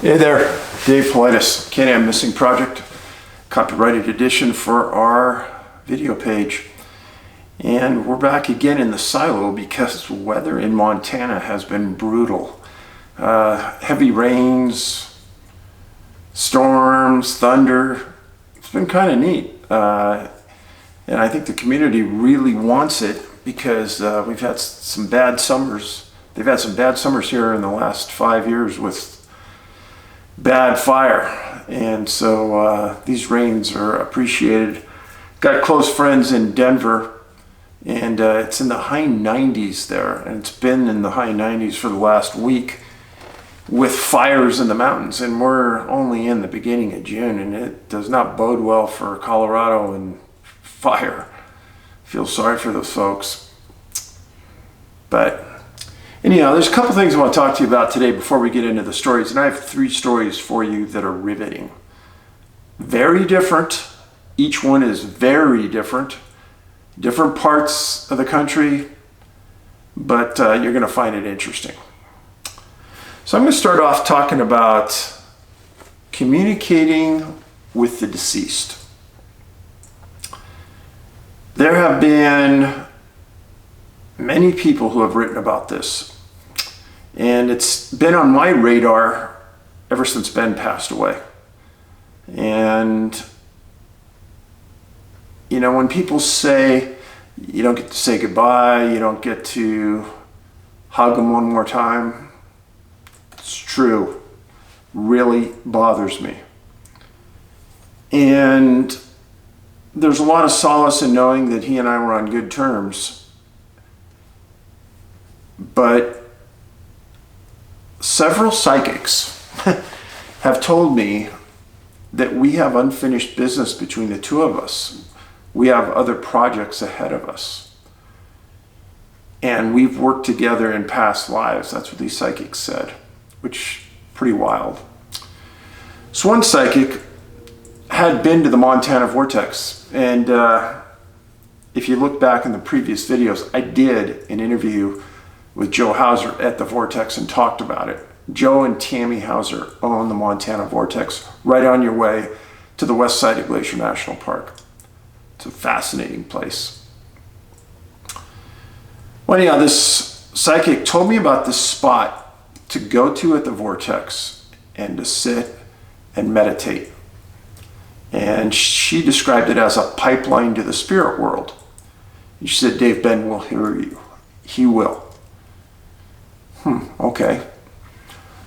Hey there, Dave Paulides, Can-Am Missing Project, copyrighted edition for our video page. And we're back again in the silo because the weather in Montana has been brutal. Heavy rains, storms, thunder. It's been kind of neat. And I think the community really wants it because we've had some bad summers. They've had some bad summers here in the last 5 years with bad fire, and so these rains are appreciated. Got close friends in Denver, and it's in the high 90s there, and it's been in the high 90s for the last week with fires in the mountains, and we're only in the beginning of June, and it does not bode well for Colorado and fire. Feel sorry for those folks. But anyhow, there's a couple things I want to talk to you about today before we get into the stories, and I have 3 stories for you that are riveting. Very different. Each one is very different. Different parts of the country, but you're going to find it interesting. So I'm going to start off talking about communicating with the deceased. There have been many people who have written about this, and it's been on my radar ever since Ben passed away. And you know, when people say you don't get to say goodbye, you don't get to hug them one more time, it's true. Really bothers me. And there's a lot of solace in knowing that he and I were on good terms. But several psychics have told me that we have unfinished business between the two of us. We have other projects ahead of us. And we've worked together in past lives. That's what these psychics said, which is pretty wild. So one psychic had been to the Montana Vortex. And if you look back in the previous videos, I did an interview with Joe Hauser at the Vortex and talked about it. Joe and Tammy Hauser own the Montana Vortex right on your way to the west side of Glacier National Park. It's a fascinating place. Well, anyhow, this psychic told me about this spot to go to at the Vortex and to sit and meditate. And she described it as a pipeline to the spirit world. And she said, Dave, Ben will hear you. He will. Okay.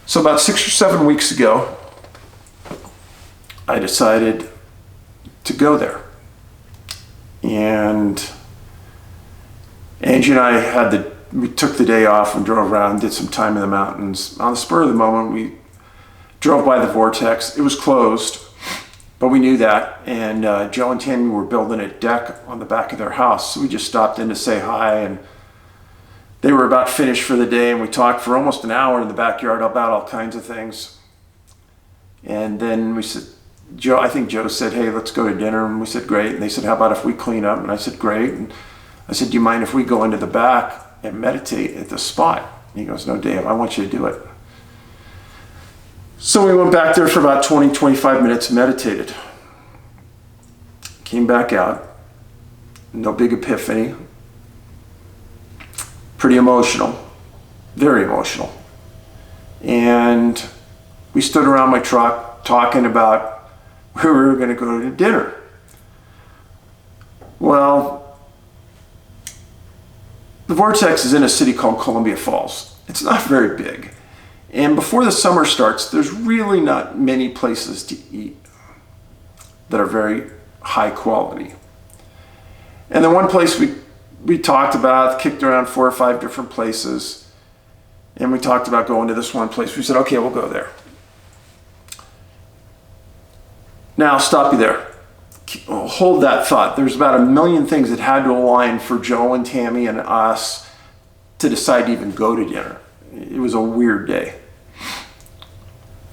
So about 6 or 7 weeks ago, I decided to go there. And Angie and I we took the day off and drove around, did some time in the mountains. On the spur of the moment, we drove by the Vortex. It was closed, but we knew that. And Joe and Tammy were building a deck on the back of their house. So we just stopped in to say hi, and they were about finished for the day, and we talked for almost an hour in the backyard about all kinds of things. And then we said, I think Joe said, hey, let's go to dinner. And we said, great. And they said, how about if we clean up? And I said, great. And I said, do you mind if we go into the back and meditate at the spot? And he goes, no, Dave, I want you to do it. So we went back there for about 20, 25 minutes, meditated. Came back out. No big epiphany. Pretty emotional, very emotional. And we stood around my truck talking about where we were going to go to dinner. Well, the Vortex is in a city called Columbia Falls. It's not very big. And before the summer starts, there's really not many places to eat that are very high quality. And the one place we talked about, kicked around 4 or 5 different places, and we talked about going to this one place. We said, okay, we'll go there. Now, I'll stop you there. Hold that thought. There's about a million things that had to align for Joe and Tammy and us to decide to even go to dinner. It was a weird day.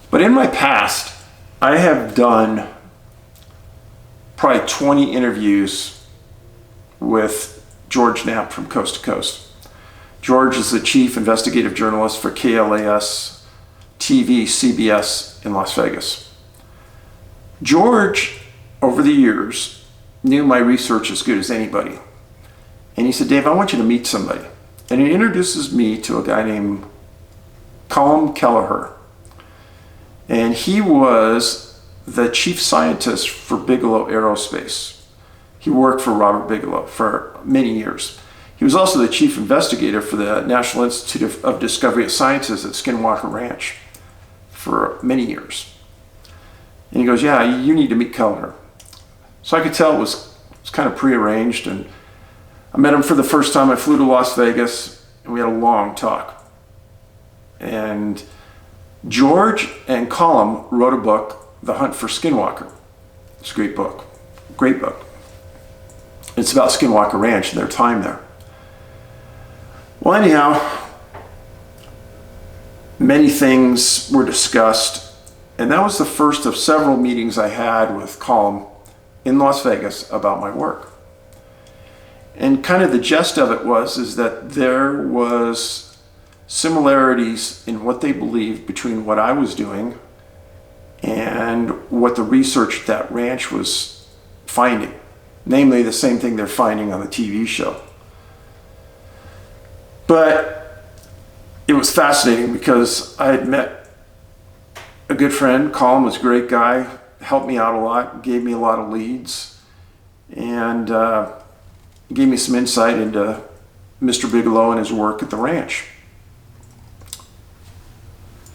But in my past, I have done probably 20 interviews with George Knapp from Coast to Coast. George is the chief investigative journalist for KLAS TV, CBS in Las Vegas. George, over the years, knew my research as good as anybody. And he said, Dave, I want you to meet somebody. And he introduces me to a guy named Colton Kelleher. And he was the chief scientist for Bigelow Aerospace. He worked for Robert Bigelow for many years. He was also the chief investigator for the National Institute of Discovery of Sciences at Skinwalker Ranch for many years. And he goes, yeah, you need to meet Kelleher. So I could tell it was kind of prearranged, and I met him for the first time. I flew to Las Vegas, and we had a long talk. And George and Colum wrote a book, The Hunt for Skinwalker. It's a great book. Great book. It's about Skinwalker Ranch and their time there. Well, anyhow, many things were discussed, and that was the first of several meetings I had with Colum in Las Vegas about my work. And kind of the gist of it is that there was similarities in what they believed between what I was doing and what the research at that ranch was finding. Namely, the same thing they're finding on the TV show. But it was fascinating because I had met a good friend. Colin was a great guy, helped me out a lot, gave me a lot of leads, and gave me some insight into Mr. Bigelow and his work at the ranch.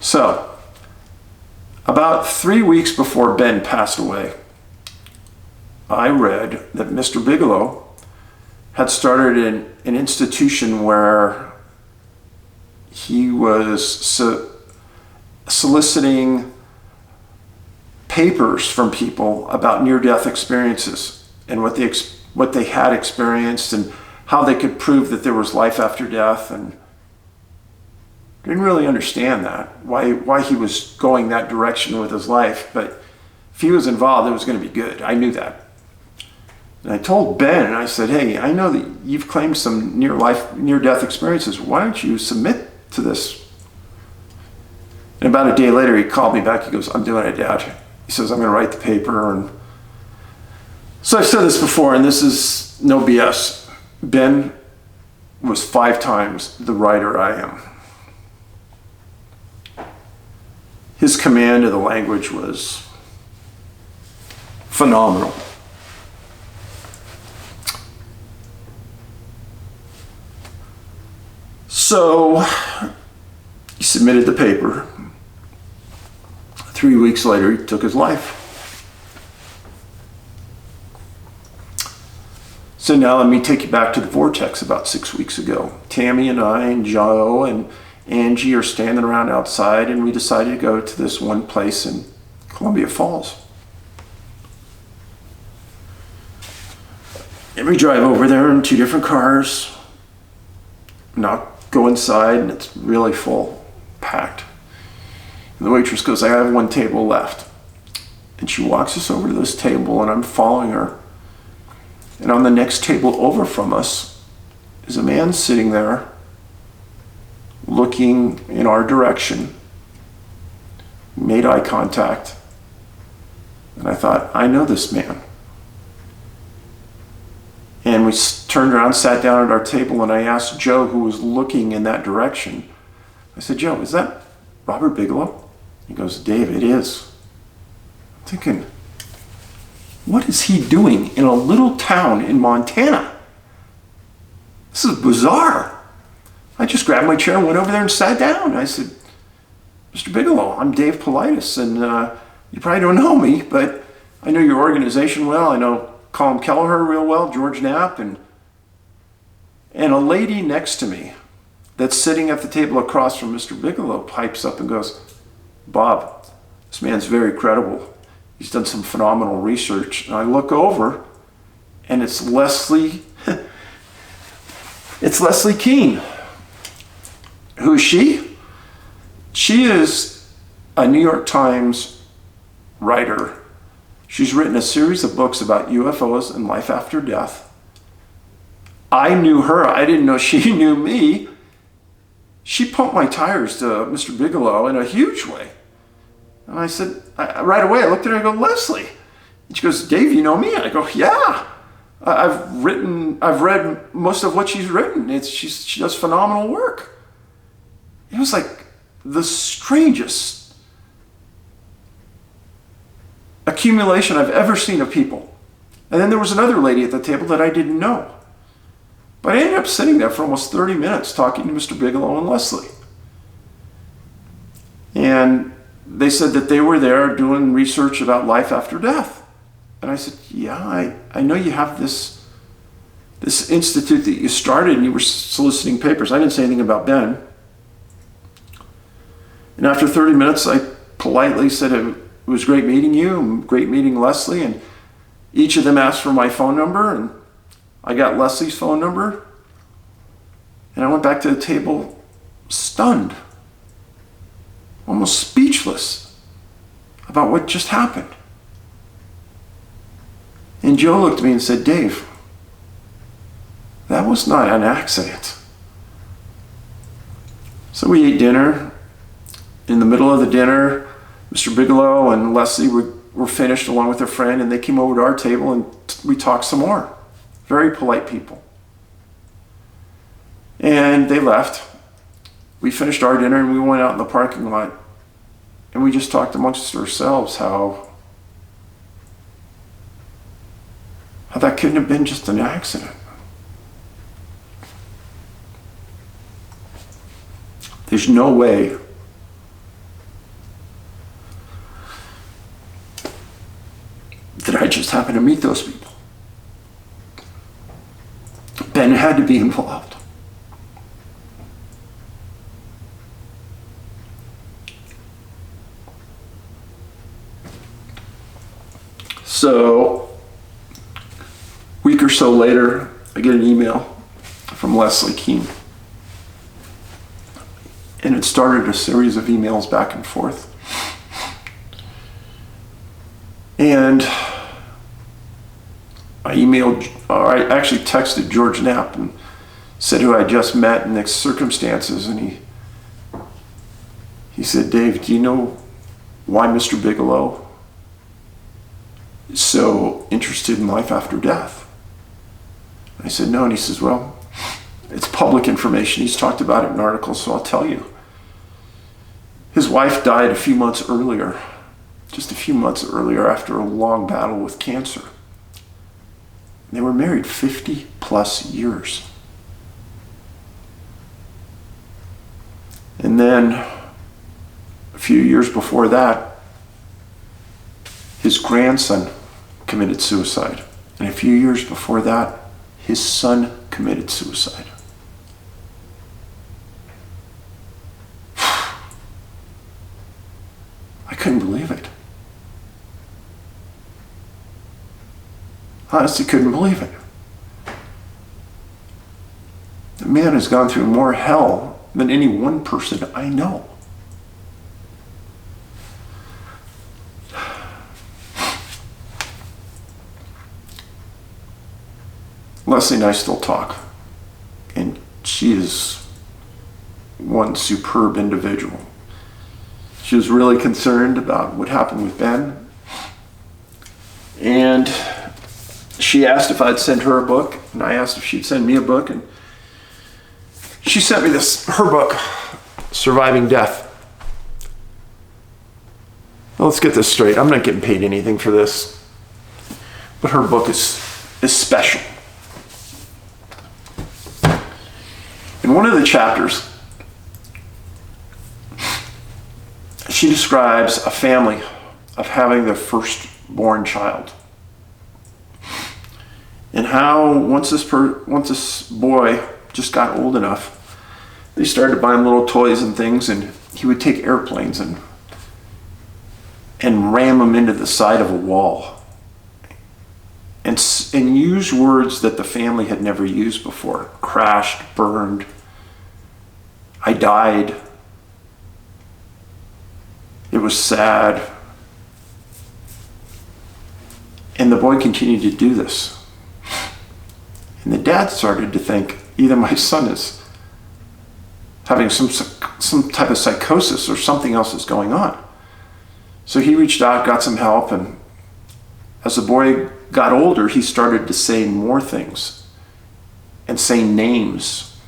So, about 3 weeks before Ben passed away, I read that Mr. Bigelow had started an institution where he was soliciting papers from people about near-death experiences and what they had experienced and how they could prove that there was life after death, and didn't really understand that, why he was going that direction with his life. But if he was involved, it was going to be good. I knew that. And I told Ben, and I said, hey, I know that you've claimed some near-death experiences. Why don't you submit to this? And about a day later, he called me back. He goes, I'm doing it, Dad. He says, I'm going to write the paper. And so I've said this before, and this is no BS. Ben was 5 times the writer I am. His command of the language was phenomenal. So he submitted the paper. 3 weeks later, he took his life. So now let me take you back to the Vortex about 6 weeks ago. Tammy and I and Joe and Angie are standing around outside, and we decided to go to this one place in Columbia Falls. And we drive over there in 2 different cars. Now go inside, and it's really full, packed. And the waitress goes, I have 1 table left. And she walks us over to this table, and I'm following her. And on the next table over from us is a man sitting there looking in our direction. We made eye contact. And I thought, I know this man. And we turned around, sat down at our table, and I asked Joe, who was looking in that direction. I said, Joe, is that Robert Bigelow? He goes, Dave, it is. I'm thinking, what is he doing in a little town in Montana? This is bizarre. I just grabbed my chair and went over there and sat down. I said, Mr. Bigelow, I'm Dave Paulides, and you probably don't know me, but I know your organization well. I know Colton Kelleher real well, George Knapp, and a lady next to me that's sitting at the table across from Mr. Bigelow pipes up and goes, Bob, this man's very credible. He's done some phenomenal research. And I look over, and it's Leslie. It's Leslie Keane. Who is she? She is a New York Times writer. She's written a series of books about UFOs and life after death. I knew her. I didn't know she knew me. she pumped my tires to Mr. Bigelow in a huge way. And I said, right away, I looked at her and I go, Leslie. And she goes, Dave, you know me? And I go, yeah. I've read most of what she's written. She does phenomenal work. It was like the strangest accumulation I've ever seen of people. And then there was another lady at the table that I didn't know. But I ended up sitting there for almost 30 minutes talking to Mr. Bigelow and Leslie. And they said that they were there doing research about life after death. And I said, yeah, I know you have this institute that you started and you were soliciting papers. I didn't say anything about Ben. And after 30 minutes, I politely said it was great meeting you, and great meeting Leslie. And each of them asked for my phone number, and I got Leslie's phone number. And I went back to the table stunned, almost speechless about what just happened. And Joe looked at me and said, Dave, that was not an accident. So we ate dinner. In the middle of the dinner, Mr. Bigelow and Leslie were finished along with their friend, and they came over to our table and we talked some more. Very polite people. And they left. We finished our dinner and we went out in the parking lot, and we just talked amongst ourselves how that couldn't have been just an accident. There's no way that I just happened to meet those people. Ben had to be involved. So, a week or so later, I get an email from Leslie Keane. And it started a series of emails back and forth. And I actually texted George Knapp and said who I just met and the circumstances. And he said, Dave, do you know why Mr. Bigelow is so interested in life after death? I said, no. And he says, well, it's public information. He's talked about it in articles, so I'll tell you. His wife died just a few months earlier after a long battle with cancer. They were married 50 plus years. And then a few years before that, his grandson committed suicide. And a few years before that, his son committed suicide. I couldn't believe it. Honestly, couldn't believe it. The man has gone through more hell than any one person I know. Leslie and I still talk, and she is one superb individual. She was really concerned about what happened with Ben, and she asked if I'd send her a book, and I asked if she'd send me a book, and she sent me her book, Surviving Death. Well, let's get this straight. I'm not getting paid anything for this, but her book is special. In one of the chapters, she describes a family of having their firstborn child. And how once this boy just got old enough, they started buying little toys and things, and he would take airplanes and ram them into the side of a wall. And use words that the family had never used before. Crashed, burned, I died. It was sad. And the boy continued to do this. And the dad started to think, either my son is having some type of psychosis or something else is going on. So he reached out, got some help, and as the boy got older, he started to say more things and say names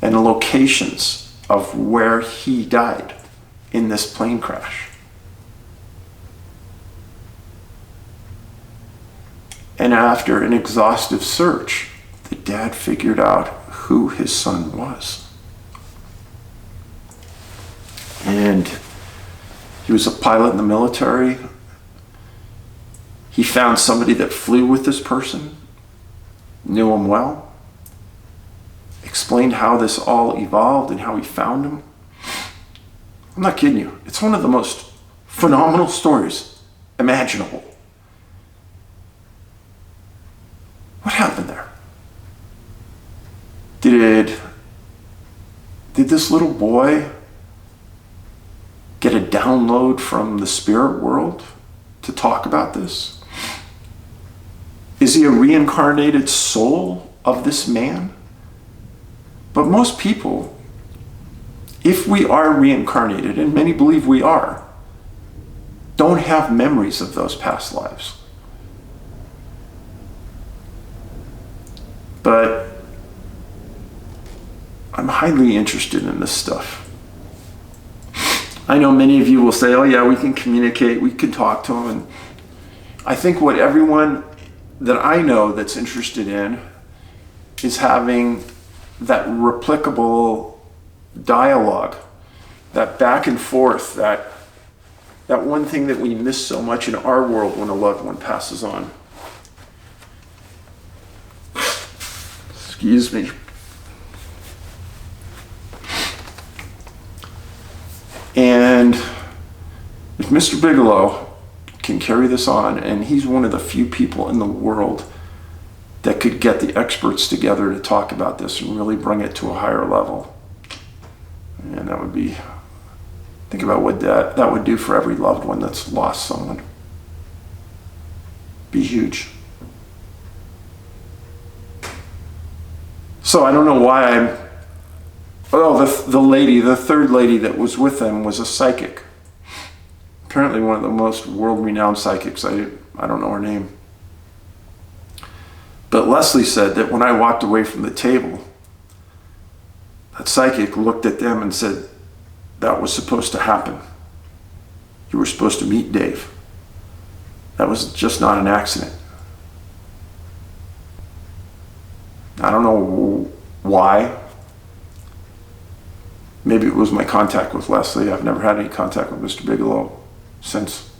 and locations of where he died in this plane crash. And after an exhaustive search, the dad figured out who his son was. And he was a pilot in the military. He found somebody that flew with this person, knew him well, explained how this all evolved and how he found him. I'm not kidding you. It's one of the most phenomenal stories imaginable. What happened there? Did this little boy get a download from the spirit world to talk about this? Is he a reincarnated soul of this man? But most people, if we are reincarnated, and many believe we are, don't have memories of those past lives. But I'm highly interested in this stuff. I know many of you will say, oh yeah, we can communicate, we can talk to him. And I think what everyone that I know that's interested in is having that replicable dialogue, that back and forth, that one thing that we miss so much in our world when a loved one passes on. Excuse me. And if Mr. Bigelow can carry this on, and he's one of the few people in the world that could get the experts together to talk about this and really bring it to a higher level. And that would be, think about what that would do for every loved one that's lost someone. Be huge. So I don't know why the third lady that was with them was a psychic. Apparently one of the most world-renowned psychics. I don't know her name. But Leslie said that when I walked away from the table, that psychic looked at them and said, that was supposed to happen. You were supposed to meet Dave. That was just not an accident. I don't know why. Maybe it was my contact with Leslie. I've never had any contact with Mr. Bigelow since.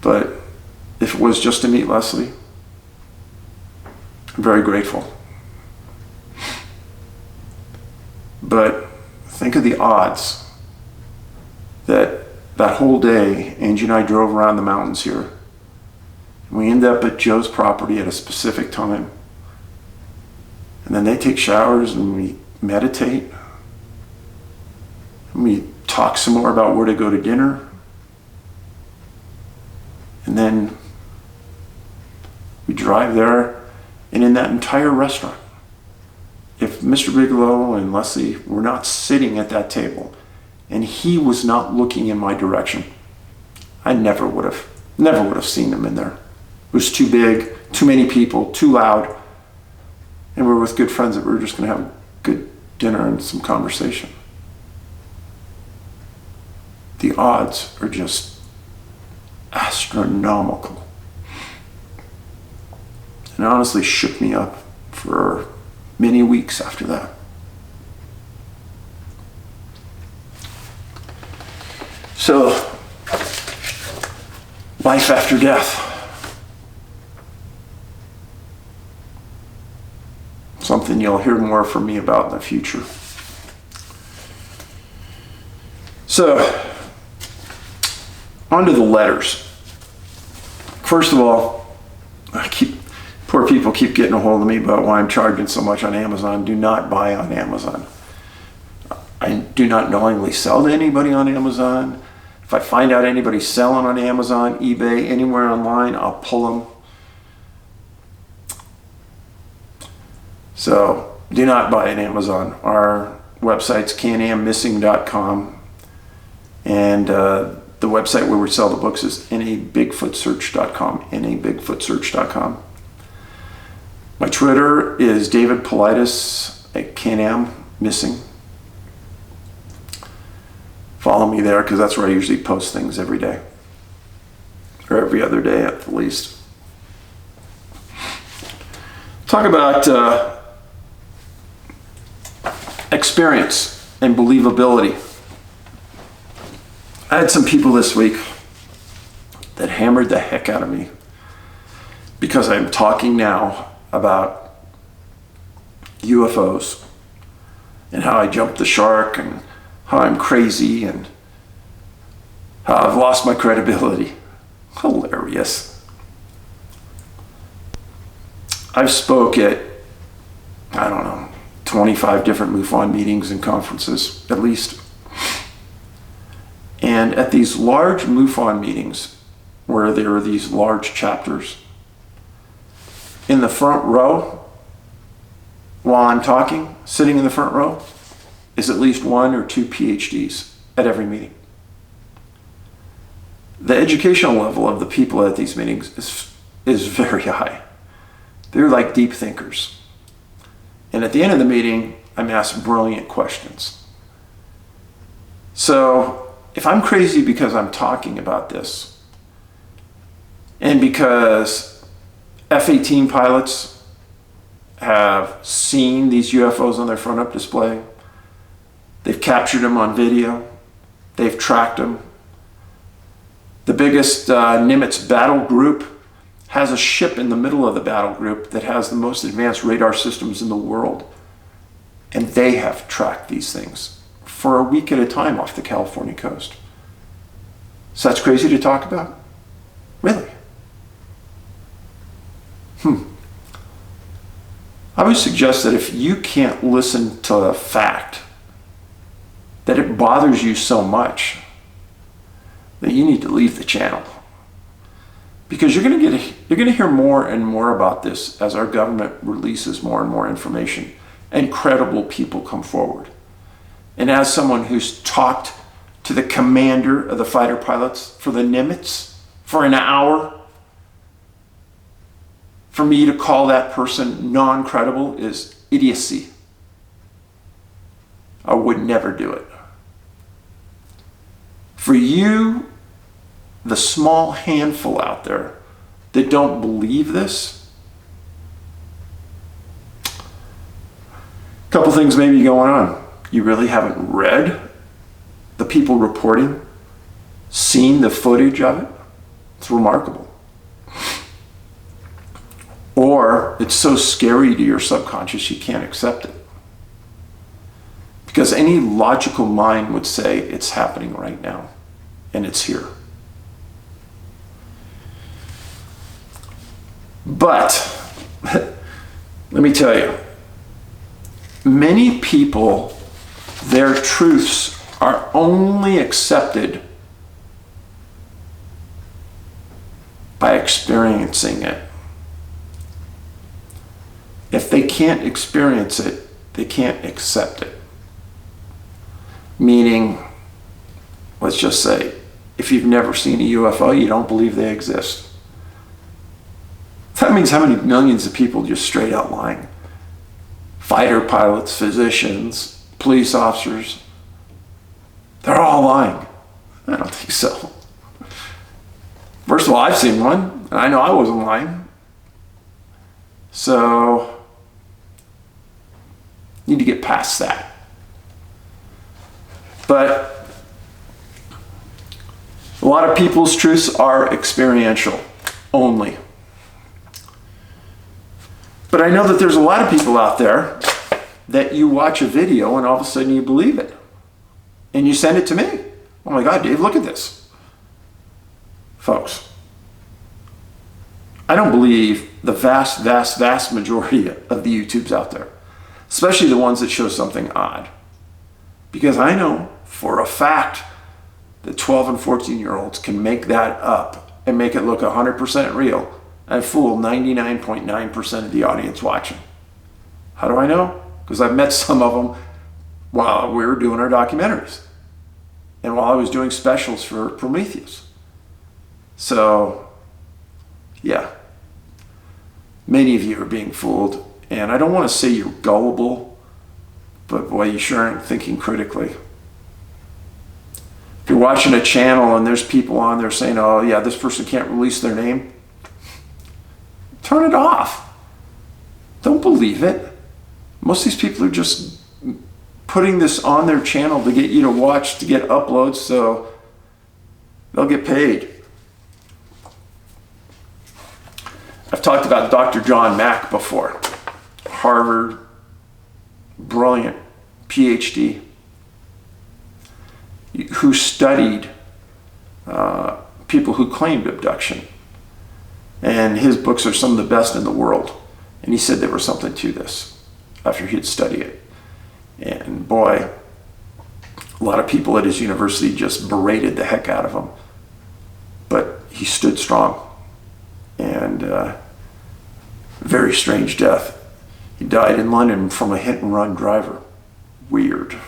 But if it was just to meet Leslie, I'm very grateful. But think of the odds that whole day, Angie and I drove around the mountains here. We end up at Joe's property at a specific time. And then they take showers and we meditate. And we talk some more about where to go to dinner. And then we drive there, and in that entire restaurant, if Mr. Bigelow and Leslie were not sitting at that table and he was not looking in my direction, I never would have seen them in there. It was too big, too many people, too loud. And we were with good friends that we were just going to have a good dinner and some conversation. The odds are just astronomical. And it honestly shook me up for many weeks after that. So, life after death. Something you'll hear more from me about in the future. So, on to the letters. First of all, poor people keep getting a hold of me about why I'm charging so much on Amazon. Do not buy on Amazon. I do not knowingly sell to anybody on Amazon. If I find out anybody's selling on Amazon, eBay, anywhere online, I'll pull them. So do not buy at Amazon. Our website's canammissing.com, and the website where we sell the books is nabigfootsearch.com, nabigfootsearch.com. My Twitter is David Paulides at canammissing. Follow me there because that's where I usually post things every day, or every other day at the least. Talk about experience and believability. I had some people this week that hammered the heck out of me because I'm talking now about UFOs and how I jumped the shark and how I'm crazy and how I've lost my credibility. Hilarious. I've spoke at, 25 different MUFON meetings and conferences, at least. And at these large MUFON meetings, where there are these large chapters, in the front row, while I'm talking, sitting in the front row, is at least 1 or 2 PhDs at every meeting. The educational level of the people at these meetings is very high. They're like deep thinkers. And at the end of the meeting, I'm asked brilliant questions. So if I'm crazy because I'm talking about this, and because F-18 pilots have seen these UFOs on their front-up display, they've captured them on video, they've tracked them. The biggest Nimitz battle group has a ship in the middle of the battle group that has the most advanced radar systems in the world. And they have tracked these things for a week at a time off the California coast. So that's crazy to talk about? Really? I would suggest that if you can't listen to the fact that it bothers you so much, that you need to leave the channel. Because you're going to hear more and more about this as our government releases more and more information and credible people come forward. And as someone who's talked to the commander of the fighter pilots for the Nimitz for an hour, for me to call that person non-credible is idiocy. I would never do it. For you, the small handful out there that don't believe this, a couple things may be going on. You really haven't read the people reporting, seen the footage of it. It's remarkable. Or it's so scary to your subconscious you can't accept it. Because any logical mind would say it's happening right now, and it's here. But, let me tell you, many people, their truths are only accepted by experiencing it. If they can't experience it, they can't accept it. Meaning, let's just say, if you've never seen a UFO, you don't believe they exist. That means how many millions of people just straight out lying? Fighter pilots, physicians, police officers, they're all lying. I don't think so. First of all, I've seen one, and I know I wasn't lying. So, need to get past that. But a lot of people's truths are experiential only. But I know that there's a lot of people out there that you watch a video and all of a sudden you believe it. And you send it to me. Oh my God, Dave, look at this. Folks, I don't believe the vast, vast, vast majority of the YouTubes out there, especially the ones that show something odd. Because I know for a fact that 12 and 14-year-olds can make that up and make it look 100% real and fool 99.9% of the audience watching. How do I know? because I've met some of them while we were doing our documentaries and while I was doing specials for Prometheus. So, yeah, many of you are being fooled. And I don't want to say you're gullible, but boy, you sure aren't thinking critically. If you're watching a channel and there's people on there saying, oh yeah, this person can't release their name, turn it off. Don't believe it. Most of these people are just putting this on their channel to get you to watch, to get uploads, so they'll get paid. I've talked about Dr. John Mack before. Harvard, brilliant PhD, who studied people who claimed abduction. And his books are some of the best in the world. And he said there was something to this after he'd studied it. And boy, a lot of people at his university just berated the heck out of him. But he stood strong. And very strange death. He died in London from a hit-and-run driver. Weird.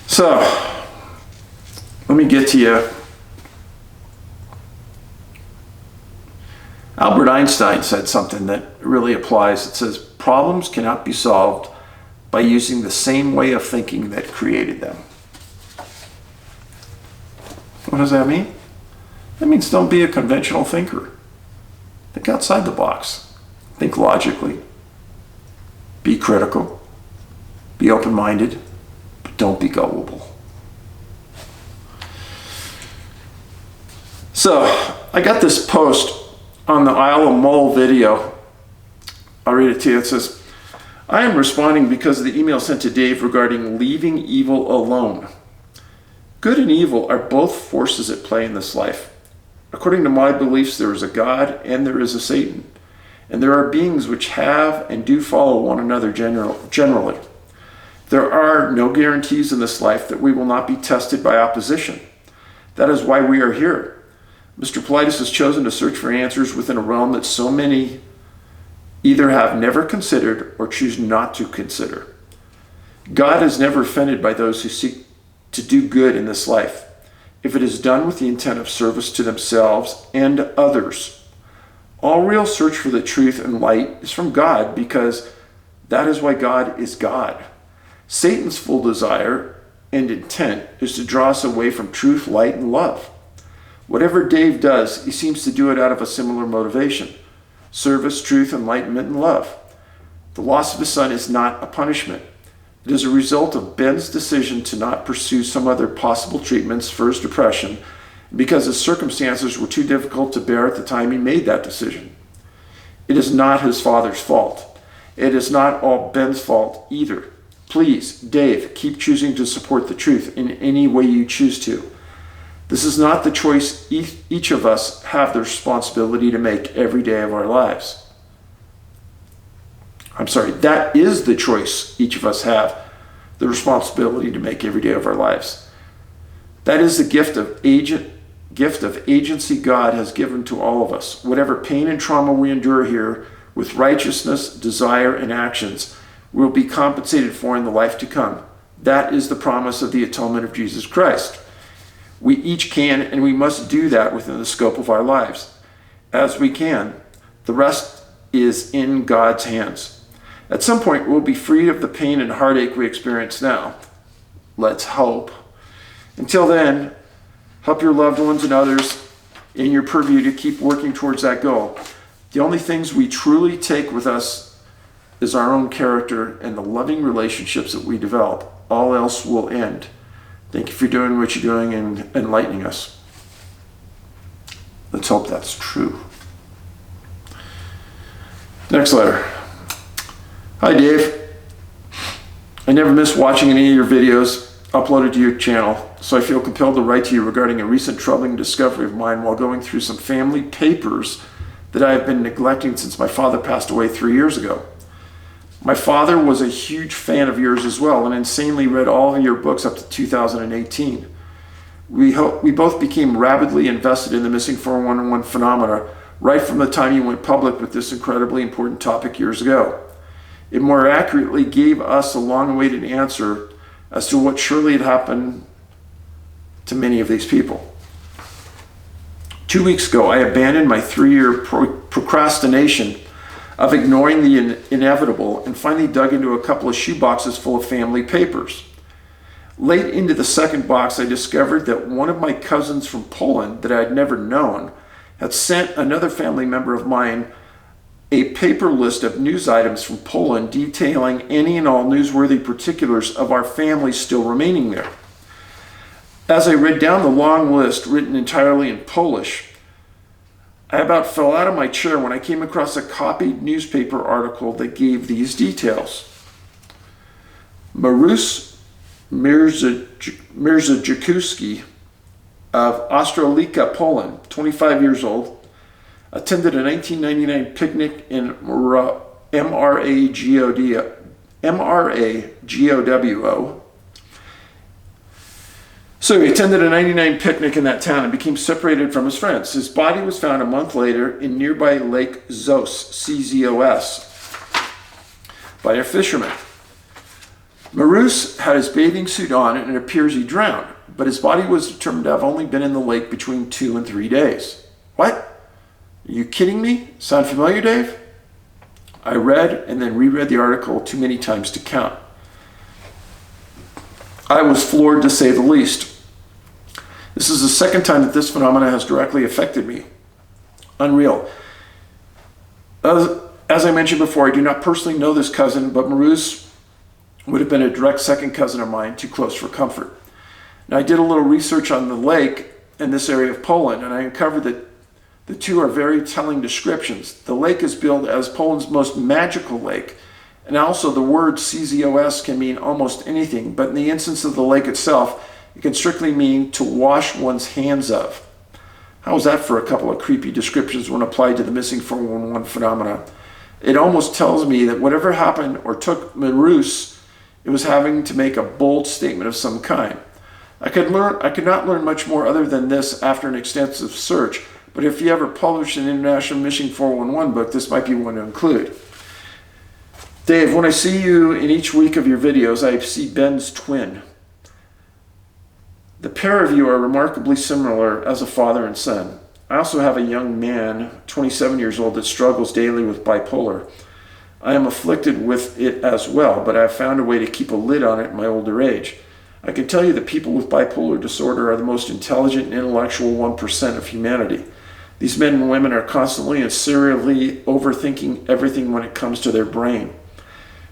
So, let me get to you. Albert Einstein said something that really applies. It says, problems cannot be solved by using the same way of thinking that created them. What does that mean? That means don't be a conventional thinker. Think outside the box. Think logically. Be critical. Be open-minded. But don't be gullible. So, I got this post on the Isle of Mull video. I'll read it to you. It says, I am responding because of the email sent to Dave regarding leaving evil alone. Good and evil are both forces at play in this life. According to my beliefs, there is a God and there is a Satan. And there are beings which have and do follow one another generally. There are no guarantees in this life that we will not be tested by opposition. That is why we are here. Mr. Paulides has chosen to search for answers within a realm that so many either have never considered or choose not to consider. God is never offended by those who seek to do good in this life, if it is done with the intent of service to themselves and others. All real search for the truth and light is from God, because that is why God is God. Satan's full desire and intent is to draw us away from truth, light, and love. Whatever Dave does, he seems to do it out of a similar motivation: service, truth, enlightenment, and love. The loss of his son is not a punishment. It is a result of Ben's decision to not pursue some other possible treatments for his depression because his circumstances were too difficult to bear at the time he made that decision. It is not his father's fault. It is not all Ben's fault either. Please, Dave, keep choosing to support the truth in any way you choose to. This is not the choice each of us have the responsibility to make every day of our lives. That is the choice each of us have the responsibility to make every day of our lives. That is the gift of agency God has given to all of us. Whatever pain and trauma we endure here, with righteousness, desire, and actions, will be compensated for in the life to come. That is the promise of the atonement of Jesus Christ. We each can and we must do that within the scope of our lives, as we can. The rest is in God's hands. At some point, we'll be freed of the pain and heartache we experience now. Let's hope. Until then, help your loved ones and others in your purview to keep working towards that goal. The only things we truly take with us is our own character and the loving relationships that we develop. All else will end. Thank you for doing what you're doing and enlightening us. Let's hope that's true. Next letter. Hi, Dave. I never miss watching any of your videos uploaded to your channel, so I feel compelled to write to you regarding a recent troubling discovery of mine while going through some family papers that I have been neglecting since my father passed away 3 years ago. My father was a huge fan of yours as well and insanely read all of your books up to 2018. We both became rabidly invested in the missing 411 phenomena right from the time you went public with this incredibly important topic years ago. It more accurately gave us a long-awaited answer as to what surely had happened to many of these people. 2 weeks ago, I abandoned my 3-year procrastination of ignoring the inevitable and finally dug into a couple of shoeboxes full of family papers. Late into the second box, I discovered that one of my cousins from Poland that I had never known had sent another family member of mine a paper list of news items from Poland detailing any and all newsworthy particulars of our family still remaining there. As I read down the long list written entirely in Polish, I about fell out of my chair when I came across a copied newspaper article that gave these details. Marusz Mirzajakowski of Ostrolika, Poland, 25 years old, attended a 1999 picnic in MRAGOWO. So he attended a 99 picnic in that town and became separated from his friends. His body was found a month later in nearby Lake Zos, CZOS, by a fisherman. Marusz had his bathing suit on and it appears he drowned, but his body was determined to have only been in the lake between 2 and 3 days. What? Are you kidding me? Sound familiar, Dave? I read and then reread the article too many times to count. I was floored to say the least. This is the second time that this phenomenon has directly affected me. Unreal. As I mentioned before, I do not personally know this cousin, but Marusz would have been a direct second cousin of mine, too close for comfort. Now, I did a little research on the lake in this area of Poland, and I uncovered that the two are very telling descriptions. The lake is billed as Poland's most magical lake, and also the word CZOS can mean almost anything, but in the instance of the lake itself, it can strictly mean to wash one's hands of. How is that for a couple of creepy descriptions when applied to the missing 411 phenomena? It almost tells me that whatever happened or took Marusz, it was having to make a bold statement of some kind. I could not learn much more other than this after an extensive search, but if you ever publish an International Missing 411 book, this might be one to include. Dave, when I see you in each week of your videos, I see Ben's twin. The pair of you are remarkably similar as a father and son. I also have a young man, 27 years old, that struggles daily with bipolar. I am afflicted with it as well, but I have found a way to keep a lid on it in my older age. I can tell you that people with bipolar disorder are the most intelligent and intellectual 1% of humanity. These men and women are constantly and serially overthinking everything when it comes to their brain.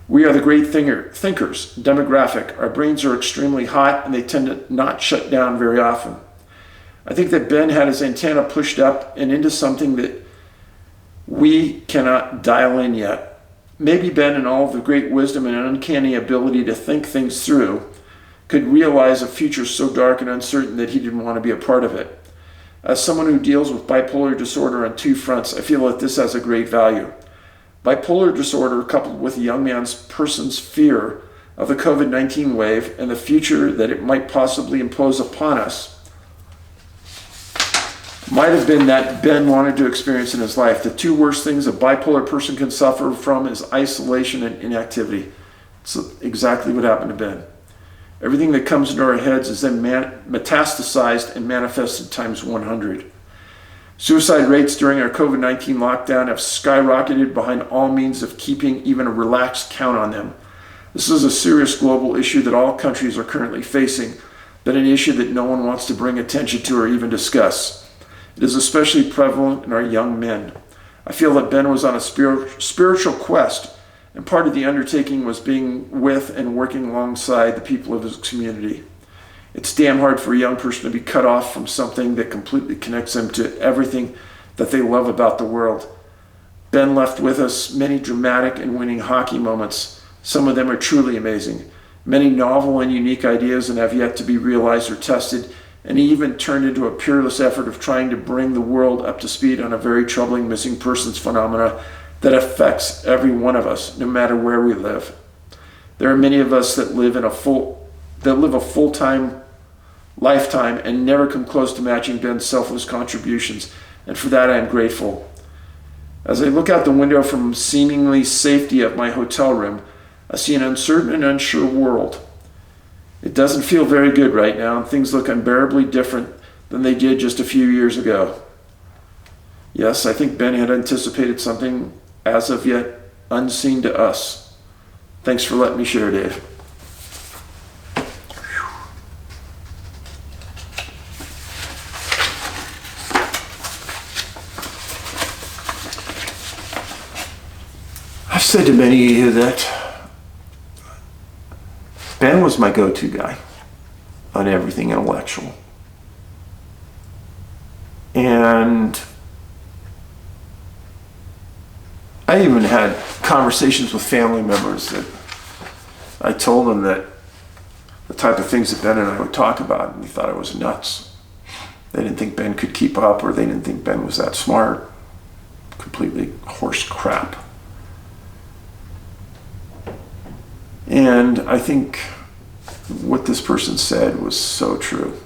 We are the great thinkers, demographic. Our brains are extremely hot and they tend to not shut down very often. I think that Ben had his antenna pushed up and into something that we cannot dial in yet. Maybe Ben, in all of the great wisdom and uncanny ability to think things through, could realize a future so dark and uncertain that he didn't want to be a part of it. As someone who deals with bipolar disorder on two fronts, I feel that this has a great value. Bipolar disorder, coupled with a young person's fear of the COVID-19 wave and the future that it might possibly impose upon us, might have been that Ben wanted to experience in his life. The two worst things a bipolar person can suffer from is isolation and inactivity. It's exactly what happened to Ben. Everything that comes into our heads is then metastasized and manifested times 100. Suicide rates during our COVID-19 lockdown have skyrocketed behind all means of keeping even a relaxed count on them. This is a serious global issue that all countries are currently facing, but an issue that no one wants to bring attention to or even discuss. It is especially prevalent in our young men. I feel that Ben was on a spiritual quest, and part of the undertaking was being with and working alongside the people of his community. It's damn hard for a young person to be cut off from something that completely connects them to everything that they love about the world. Ben left with us many dramatic and winning hockey moments. Some of them are truly amazing. Many novel and unique ideas and have yet to be realized or tested, and he even turned into a peerless effort of trying to bring the world up to speed on a very troubling missing persons phenomena that affects every one of us, no matter where we live. There are many of us that live a full-time lifetime and never come close to matching Ben's selfless contributions, and for that I am grateful. As I look out the window from seemingly safety of my hotel room, I see an uncertain and unsure world. It doesn't feel very good right now, and things look unbearably different than they did just a few years ago. Yes, I think Ben had anticipated something as of yet unseen to us. Thanks for letting me share, Dave. I've said to many of you that Ben was my go-to guy on everything intellectual. And I even had conversations with family members that I told them that the type of things that Ben and I would talk about, and they thought I was nuts. They didn't think Ben could keep up, or they didn't think Ben was that smart. Completely horse crap. And I think what this person said was so true.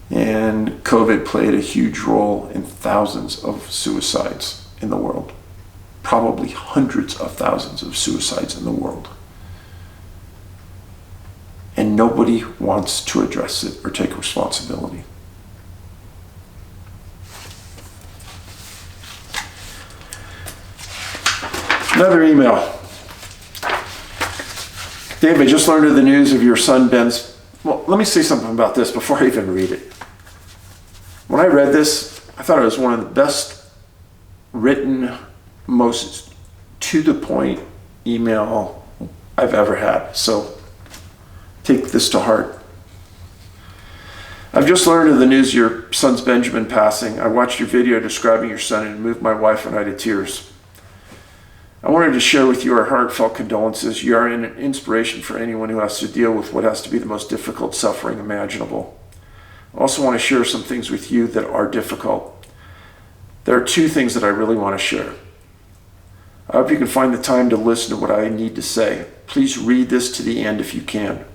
And COVID played a huge role in thousands of suicides in the world. Probably hundreds of thousands of suicides in the world. And nobody wants to address it or take responsibility. Another email. Dave, I just learned of the news of your son Ben's. Well, let me say something about this before I even read it. When I read this, I thought it was one of the best written, most to the point email I've ever had. So take this to heart. I've just learned of the news of your son's Benjamin passing. I watched your video describing your son and it moved my wife and I to tears. I wanted to share with you our heartfelt condolences. You are an inspiration for anyone who has to deal with what has to be the most difficult suffering imaginable. I also want to share some things with you that are difficult. There are two things that I really want to share. I hope you can find the time to listen to what I need to say. Please read this to the end if you can.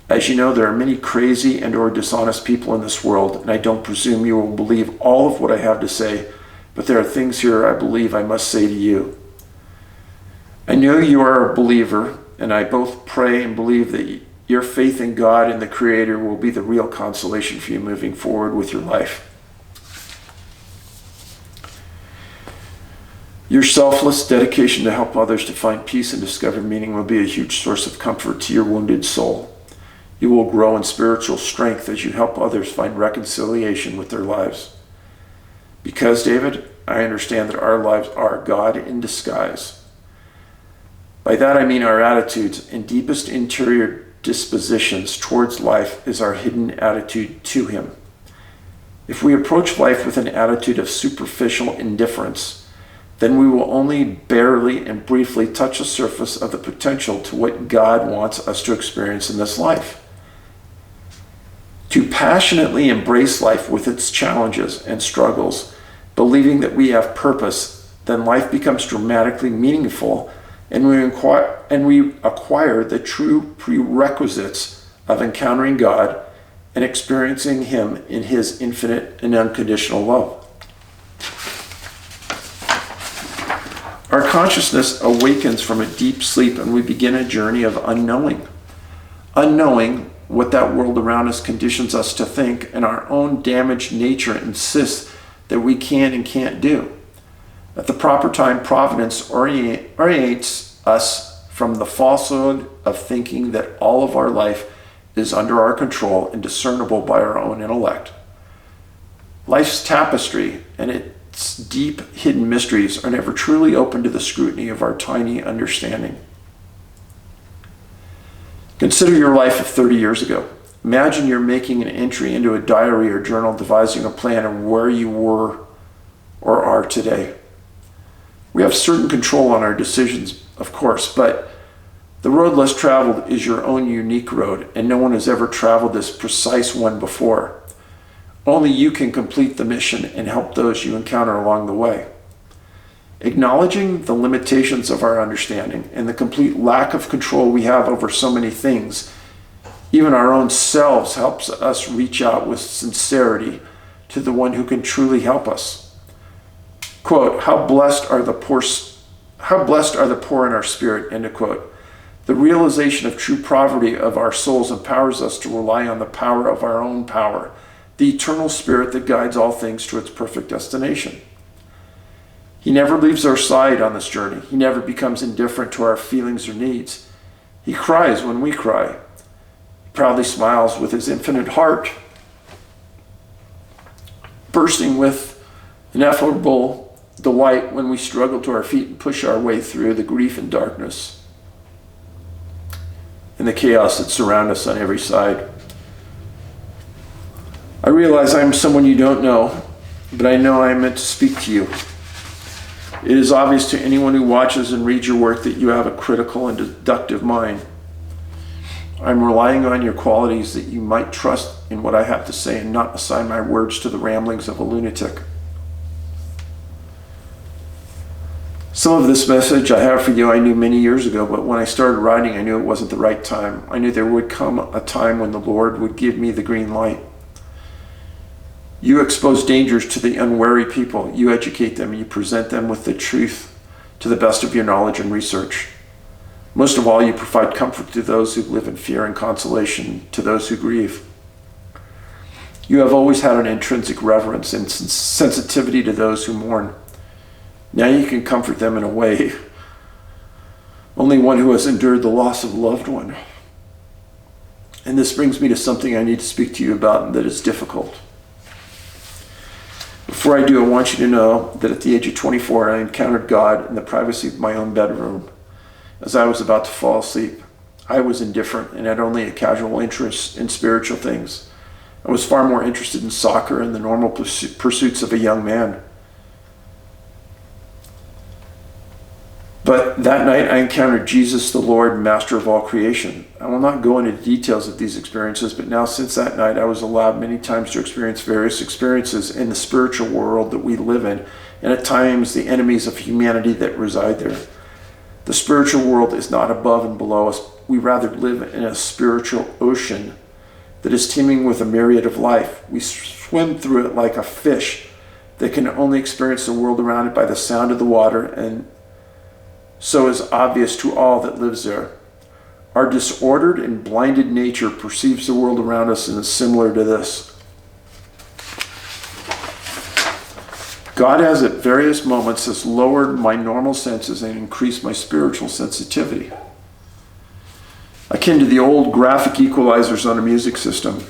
As you know, there are many crazy and or dishonest people in this world, and I don't presume you will believe all of what I have to say, but there are things here I believe I must say to you. I know you are a believer, and I both pray and believe that your faith in God and the Creator will be the real consolation for you moving forward with your life. Your selfless dedication to help others to find peace and discover meaning will be a huge source of comfort to your wounded soul. You will grow in spiritual strength as you help others find reconciliation with their lives. Because, David, I understand that our lives are God in disguise. By that I mean our attitudes and deepest interior dispositions towards life is our hidden attitude to Him. If we approach life with an attitude of superficial indifference, then we will only barely and briefly touch the surface of the potential to what God wants us to experience in this life. To passionately embrace life with its challenges and struggles, believing that we have purpose, then life becomes dramatically meaningful, and we acquire the true prerequisites of encountering God and experiencing Him in His infinite and unconditional love. Our consciousness awakens from a deep sleep and we begin a journey of unknowing. Unknowing what that world around us conditions us to think, and our own damaged nature insists that we can and can't do. At the proper time, Providence orients us from the falsehood of thinking that all of our life is under our control and discernible by our own intellect. Life's tapestry and its deep hidden mysteries are never truly open to the scrutiny of our tiny understanding. Consider your life of 30 years ago. Imagine you're making an entry into a diary or journal devising a plan of where you were or are today. We have certain control on our decisions, of course, but the road less traveled is your own unique road, and no one has ever traveled this precise one before. Only you can complete the mission and help those you encounter along the way. Acknowledging the limitations of our understanding and the complete lack of control we have over so many things, even our own selves, helps us reach out with sincerity to the one who can truly help us. Quote, how blessed are the poor in our spirit, end of quote. The realization of true poverty of our souls empowers us to rely on the power of our own power, the eternal spirit that guides all things to its perfect destination. He never leaves our side on this journey. He never becomes indifferent to our feelings or needs. He cries when we cry. He proudly smiles with his infinite heart, bursting with ineffable delight when we struggle to our feet and push our way through the grief and darkness and the chaos that surround us on every side. I realize I'm someone you don't know, but I know I am meant to speak to you. It is obvious to anyone who watches and reads your work that you have a critical and deductive mind. I'm relying on your qualities that you might trust in what I have to say and not assign my words to the ramblings of a lunatic. Some of this message I have for you I knew many years ago, but when I started writing, I knew it wasn't the right time. I knew there would come a time when the Lord would give me the green light. You expose dangers to the unwary people. You educate them. You present them with the truth to the best of your knowledge and research. Most of all, you provide comfort to those who live in fear and consolation to those who grieve. You have always had an intrinsic reverence and sensitivity to those who mourn. Now you can comfort them in a way only one who has endured the loss of a loved one. And this brings me to something I need to speak to you about and that is difficult. Before I do, I want you to know that at the age of 24, I encountered God in the privacy of my own bedroom. As I was about to fall asleep, I was indifferent and had only a casual interest in spiritual things. I was far more interested in soccer and the normal pursuits of a young man. But that night I encountered Jesus, the Lord, Master of all creation. I will not go into details of these experiences, but now since that night I was allowed many times to experience various experiences in the spiritual world that we live in, and at times the enemies of humanity that reside there. The spiritual world is not above and below us. We rather live in a spiritual ocean that is teeming with a myriad of life. We swim through it like a fish that can only experience the world around it by the sound of the water, and so is obvious to all that lives there. Our disordered and blinded nature perceives the world around us and is similar to this. God has at various moments has lowered my normal senses and increased my spiritual sensitivity. Akin to the old graphic equalizers on a music system.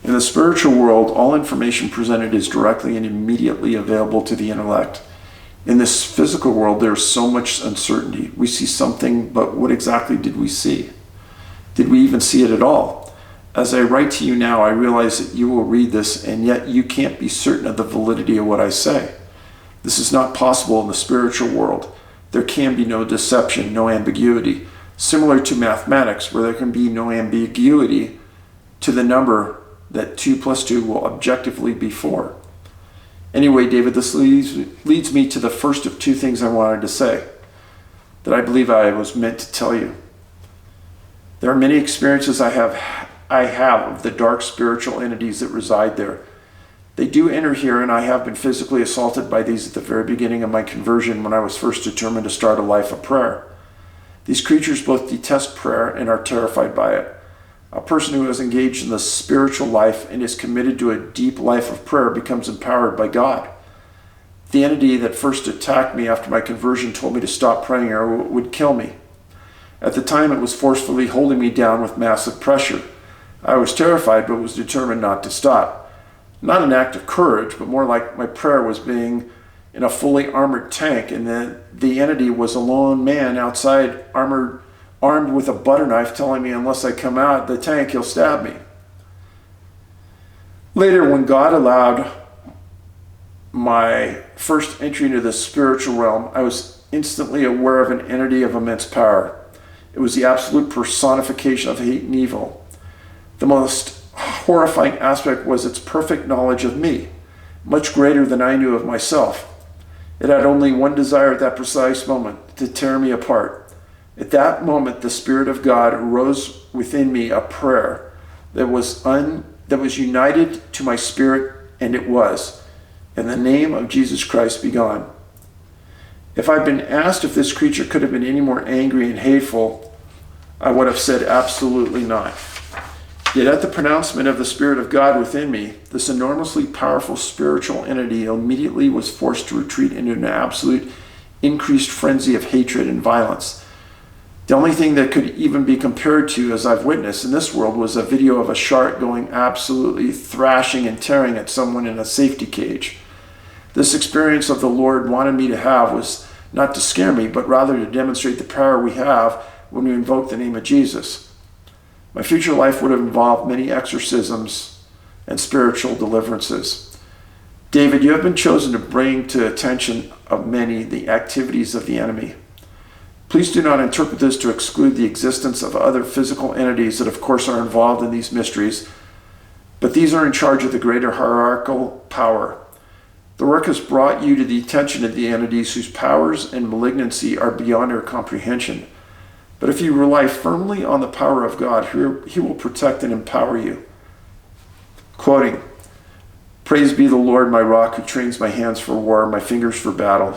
In the spiritual world, all information presented is directly and immediately available to the intellect. In this physical world, there is so much uncertainty. We see something, but what exactly did we see? Did we even see it at all? As I write to you now, I realize that you will read this, and yet you can't be certain of the validity of what I say. This is not possible in the spiritual world. There can be no deception, no ambiguity. Similar to mathematics, where there can be no ambiguity to the number that 2 plus 2 will objectively be 4. Anyway, David, this leads me to the first of two things I wanted to say that I believe I was meant to tell you. There are many experiences I have of the dark spiritual entities that reside there. They do enter here, and I have been physically assaulted by these at the very beginning of my conversion when I was first determined to start a life of prayer. These creatures both detest prayer and are terrified by it. A person who is engaged in the spiritual life and is committed to a deep life of prayer becomes empowered by God. The entity that first attacked me after my conversion told me to stop praying or it would kill me. At the time, it was forcefully holding me down with massive pressure. I was terrified but was determined not to stop. Not an act of courage, but more like my prayer was being in a fully armored tank, and then the entity was a lone man outside armed with a butter knife, telling me unless I come out the tank, he'll stab me. Later, when God allowed my first entry into the spiritual realm, I was instantly aware of an entity of immense power. It was the absolute personification of hate and evil. The most horrifying aspect was its perfect knowledge of me, much greater than I knew of myself. It had only one desire at that precise moment, to tear me apart. At that moment, the Spirit of God arose within me a prayer that was united to my spirit and it was. In the name of Jesus Christ, be gone. If I'd been asked if this creature could have been any more angry and hateful, I would have said absolutely not. Yet at the pronouncement of the Spirit of God within me, this enormously powerful spiritual entity immediately was forced to retreat into an absolute increased frenzy of hatred and violence. The only thing that could even be compared to, as I've witnessed in this world, was a video of a shark going absolutely thrashing and tearing at someone in a safety cage. This experience of the Lord wanted me to have was not to scare me, but rather to demonstrate the power we have when we invoke the name of Jesus. My future life would have involved many exorcisms and spiritual deliverances. David, you have been chosen to bring to attention of many the activities of the enemy. Please do not interpret this to exclude the existence of other physical entities that of course are involved in these mysteries, but these are in charge of the greater hierarchical power. The work has brought you to the attention of the entities whose powers and malignancy are beyond our comprehension. But if you rely firmly on the power of God, He will protect and empower you. Quoting, "Praise be the Lord, my rock, who trains my hands for war, my fingers for battle.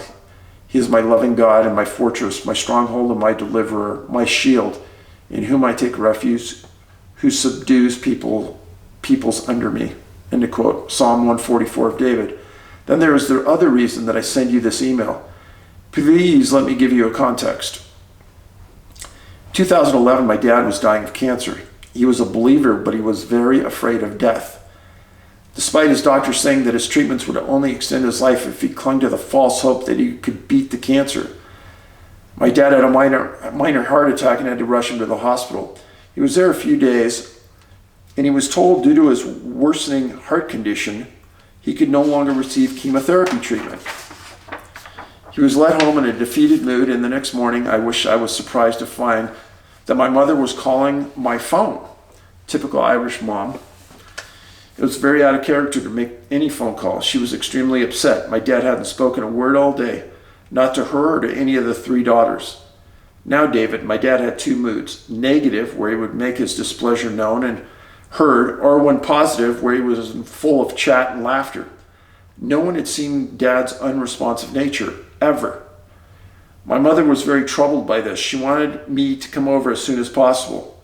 He is my loving God and my fortress, my stronghold and my deliverer, my shield, in whom I take refuge, who subdues peoples under me." End of quote. Psalm 144 of David. Then there is the other reason that I send you this email. Please let me give you a context. 2011, my dad was dying of cancer. He was a believer, but he was very afraid of death. Despite his doctor saying that his treatments would only extend his life if he clung to the false hope that he could beat the cancer. My dad had a minor heart attack and had to rush him to the hospital. He was there a few days, and he was told due to his worsening heart condition, he could no longer receive chemotherapy treatment. He was led home in a defeated mood, and the next morning I wish I was surprised to find that my mother was calling my phone. Typical Irish mom. It was very out of character to make any phone call. She was extremely upset. My dad hadn't spoken a word all day, not to her or to any of the three daughters. Now, David, my dad had two moods. Negative, where he would make his displeasure known and heard, or one positive, where he was full of chat and laughter. No one had seen Dad's unresponsive nature, ever. My mother was very troubled by this. She wanted me to come over as soon as possible.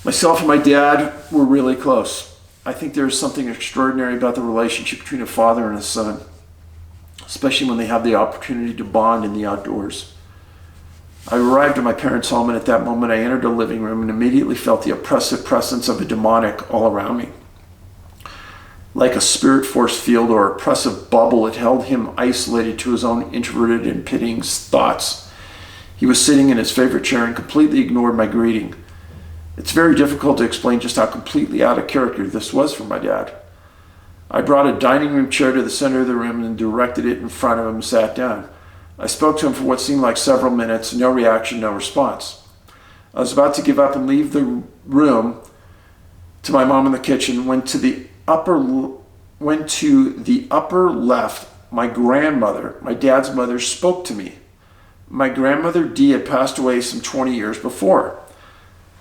Myself and my dad were really close. I think there is something extraordinary about the relationship between a father and a son, especially when they have the opportunity to bond in the outdoors. I arrived at my parents' home, and at that moment I entered the living room and immediately felt the oppressive presence of a demonic all around me. Like a spirit force field or oppressive bubble, it held him isolated to his own introverted and pitying thoughts. He was sitting in his favorite chair and completely ignored my greeting. It's very difficult to explain just how completely out of character this was for my dad. I brought a dining room chair to the center of the room and directed it in front of him and sat down. I spoke to him for what seemed like several minutes, no reaction, no response. I was about to give up and leave the room to my mom in the kitchen when to the upper left, my grandmother, my dad's mother, spoke to me. My grandmother Dee had passed away some 20 years before.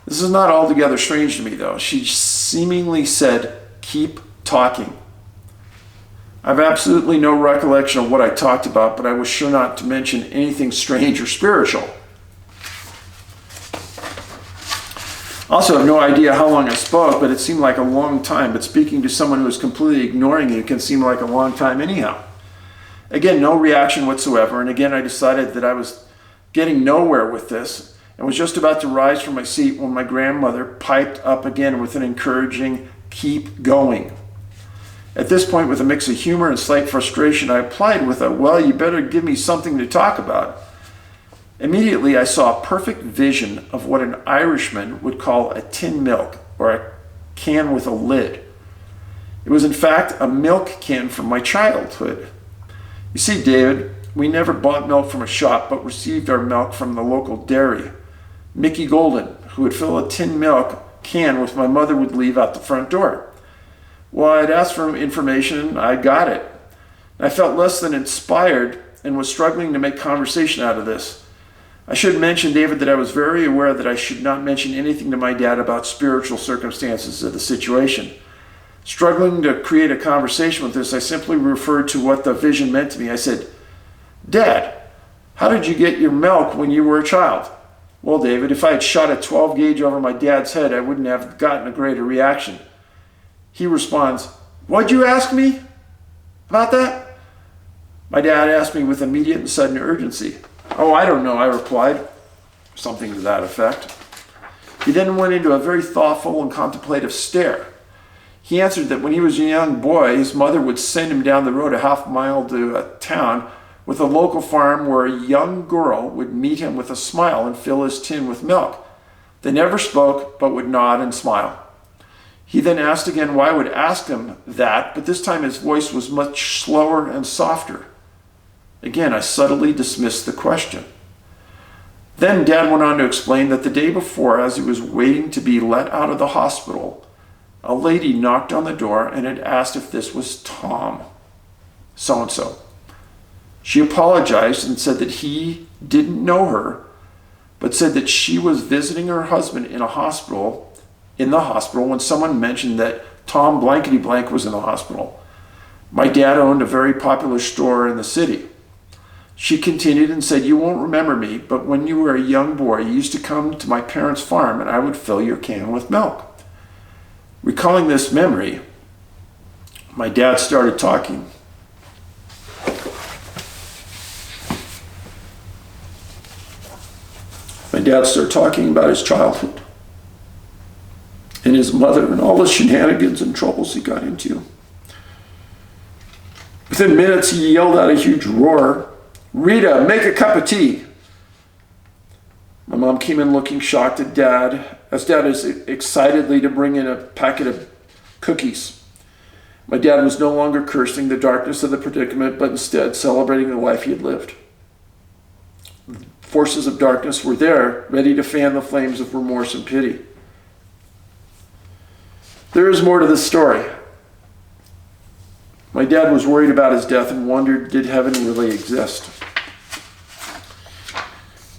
This is not altogether strange to me, though. She seemingly said, "Keep talking." I have absolutely no recollection of what I talked about, but I was sure not to mention anything strange or spiritual. Also, I have no idea how long I spoke, but it seemed like a long time. But speaking to someone who is completely ignoring you can seem like a long time anyhow. Again, no reaction whatsoever. And again, I decided that I was getting nowhere with this and was just about to rise from my seat when my grandmother piped up again with an encouraging, "Keep going." At this point, with a mix of humor and slight frustration, I replied with a, "Well, you better give me something to talk about." Immediately, I saw a perfect vision of what an Irishman would call a tin milk, or a can with a lid. It was in fact a milk can from my childhood. You see, David, we never bought milk from a shop, but received our milk from the local dairy. Mickey Golden, who would fill a tin milk can which my mother would leave out the front door. Well, I'd asked for information and I got it. I felt less than inspired and was struggling to make conversation out of this. I should mention, David, that I was very aware that I should not mention anything to my dad about spiritual circumstances of the situation. Struggling to create a conversation with this, I simply referred to what the vision meant to me. I said, "Dad, how did you get your milk when you were a child?" "Well, David, if I had shot a 12 gauge over my dad's head, I wouldn't have gotten a greater reaction." He responds, "What'd you ask me about that?" My dad asked me with immediate and sudden urgency. "Oh, I don't know," I replied, something to that effect. He then went into a very thoughtful and contemplative stare. He answered that when he was a young boy, his mother would send him down the road a half mile to a town with a local farm where a young girl would meet him with a smile and fill his tin with milk. They never spoke, but would nod and smile. He then asked again why I would ask him that, but this time his voice was much slower and softer. Again, I subtly dismissed the question. Then Dad went on to explain that the day before, as he was waiting to be let out of the hospital, a lady knocked on the door and had asked if this was Tom, so-and-so. She apologized and said that he didn't know her, but said that she was visiting her husband in the hospital when someone mentioned that Tom blankety blank was in the hospital. My dad owned a very popular store in the city. She continued and said, "You won't remember me, but when you were a young boy, you used to come to my parents' farm and I would fill your can with milk." Recalling this memory, my dad started talking. My dad started talking about his childhood and his mother and all the shenanigans and troubles he got into. Within minutes, he yelled out a huge roar, "Rita, make a cup of tea." My mom came in looking shocked at Dad, as Dad is excitedly to bring in a packet of cookies. My dad was no longer cursing the darkness of the predicament, but instead celebrating the life he had lived. The forces of darkness were there, ready to fan the flames of remorse and pity. There is more to this story. My dad was worried about his death and wondered, did heaven really exist?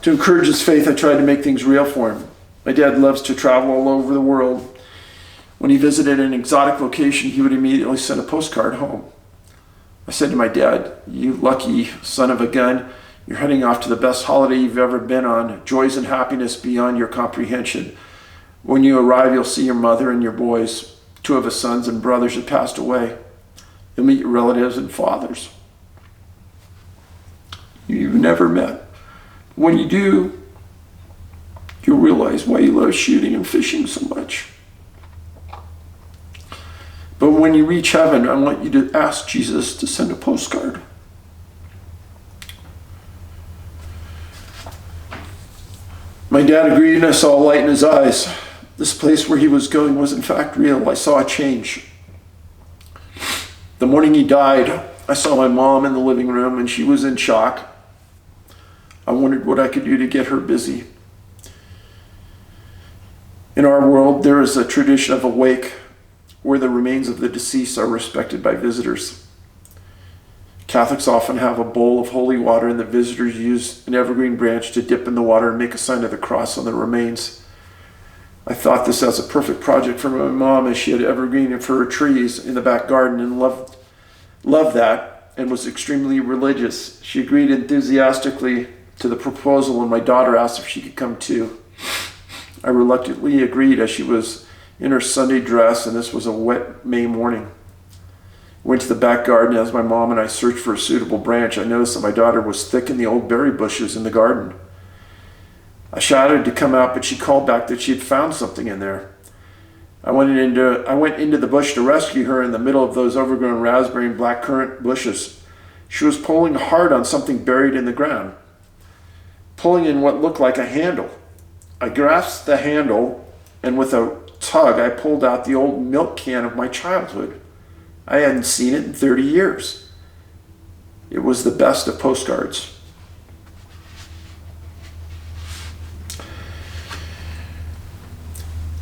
To encourage his faith, I tried to make things real for him. My dad loves to travel all over the world. When he visited an exotic location, he would immediately send a postcard home. I said to my dad, "You lucky son of a gun, you're heading off to the best holiday you've ever been on, joys and happiness beyond your comprehension. When you arrive, you'll see your mother and your boys. 2 of his sons and brothers have passed away. You'll meet your relatives and fathers you've never met. When you do, you'll realize why you love shooting and fishing so much. But when you reach heaven, I want you to ask Jesus to send a postcard." My dad agreed, and I saw a light in his eyes. This place where he was going was in fact real. I saw a change. The morning he died, I saw my mom in the living room, and she was in shock. I wondered what I could do to get her busy. In our world, there is a tradition of a wake where the remains of the deceased are respected by visitors. Catholics often have a bowl of holy water, and the visitors use an evergreen branch to dip in the water and make a sign of the cross on the remains. I thought this as a perfect project for my mom, as she had evergreen for her trees in the back garden and loved that and was extremely religious. She agreed enthusiastically to the proposal, and my daughter asked if she could come too. I reluctantly agreed, as she was in her Sunday dress, and this was a wet May morning. I went to the back garden. As my mom and I searched for a suitable branch, I noticed that my daughter was thick in the old berry bushes in the garden. I shouted to come out, but she called back that she had found something in there. I went into the bush to rescue her in the middle of those overgrown raspberry and blackcurrant bushes. She was pulling hard on something buried in the ground, pulling in what looked like a handle. I grasped the handle, and with a tug, I pulled out the old milk can of my childhood. I hadn't seen it in 30 years. It was the best of postcards.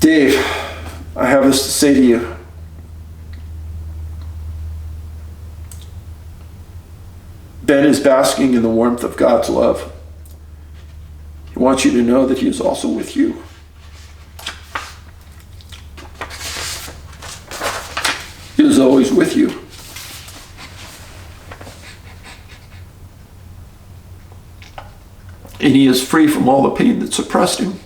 Dave, I have this to say to you. Ben is basking in the warmth of God's love. He wants you to know that he is also with you. always with you. And he is free from all the pain that suppressed him.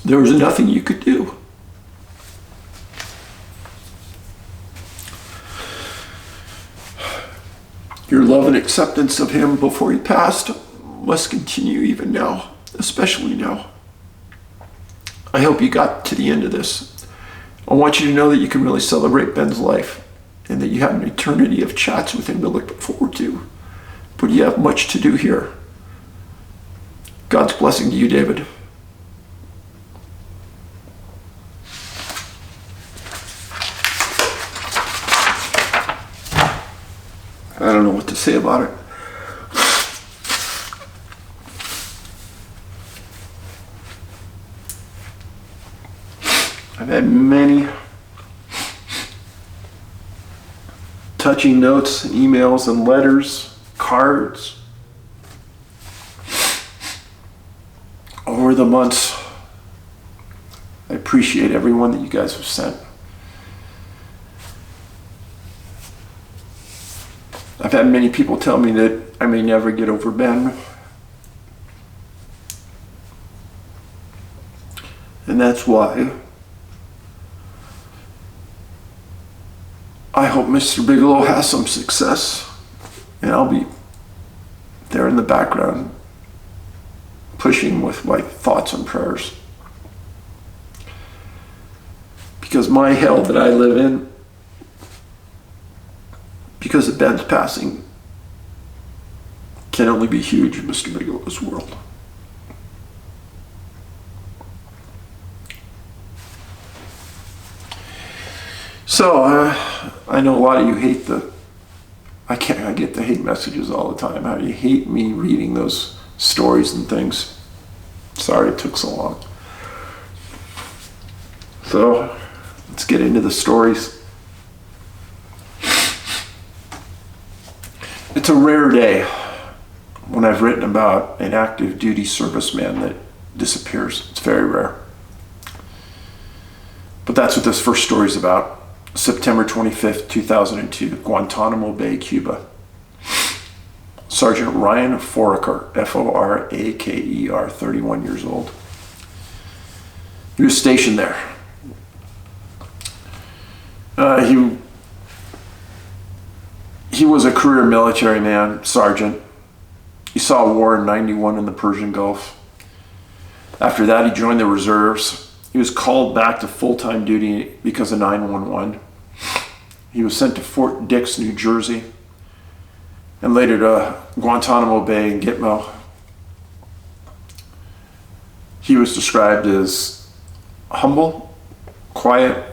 There was nothing you could do. Your love and acceptance of him before he passed must continue even now, especially now. I hope you got to the end of this. I want you to know that you can really celebrate Ben's life and that you have an eternity of chats with him to look forward to. But you have much to do here. God's blessing to you, David. I don't know what to say about it. I've had many touching notes, and emails, and letters, cards over the months. I appreciate every one that you guys have sent. I've had many people tell me that I may never get over Ben. And that's why I hope Mr. Bigelow has some success. And I'll be there in the background, pushing with my thoughts and prayers. Because my hell that I live in, because of Ben's passing, can only be huge in Mr. Bigelow's world. So, I know a lot of you hate I get the hate messages all the time. How you hate me reading those stories and things. Sorry it took so long. So, let's get into the stories. It's a rare day when I've written about an active duty serviceman that disappears. It's very rare. But that's what this first story is about. September 25th, 2002, Guantanamo Bay, Cuba. Sergeant Ryan Foraker, Foraker, 31 years old. He was stationed there. He was a career military man, sergeant. He saw war in '91 in the Persian Gulf. After that, he joined the reserves. He was called back to full-time duty because of 911. He was sent to Fort Dix, New Jersey, and later to Guantanamo Bay in Gitmo. He was described as humble, quiet,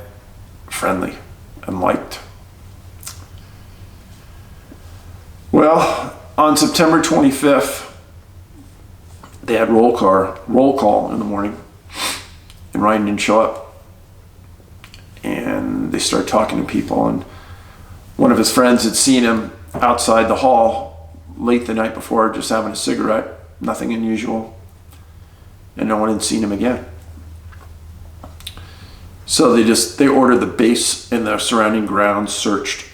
friendly, and liked. Well, on September 25th, they had roll call in the morning, and Ryan didn't show up. And they started talking to people, and one of his friends had seen him outside the hall late the night before, just having a cigarette, nothing unusual, and no one had seen him again. So they ordered the base and the surrounding grounds searched.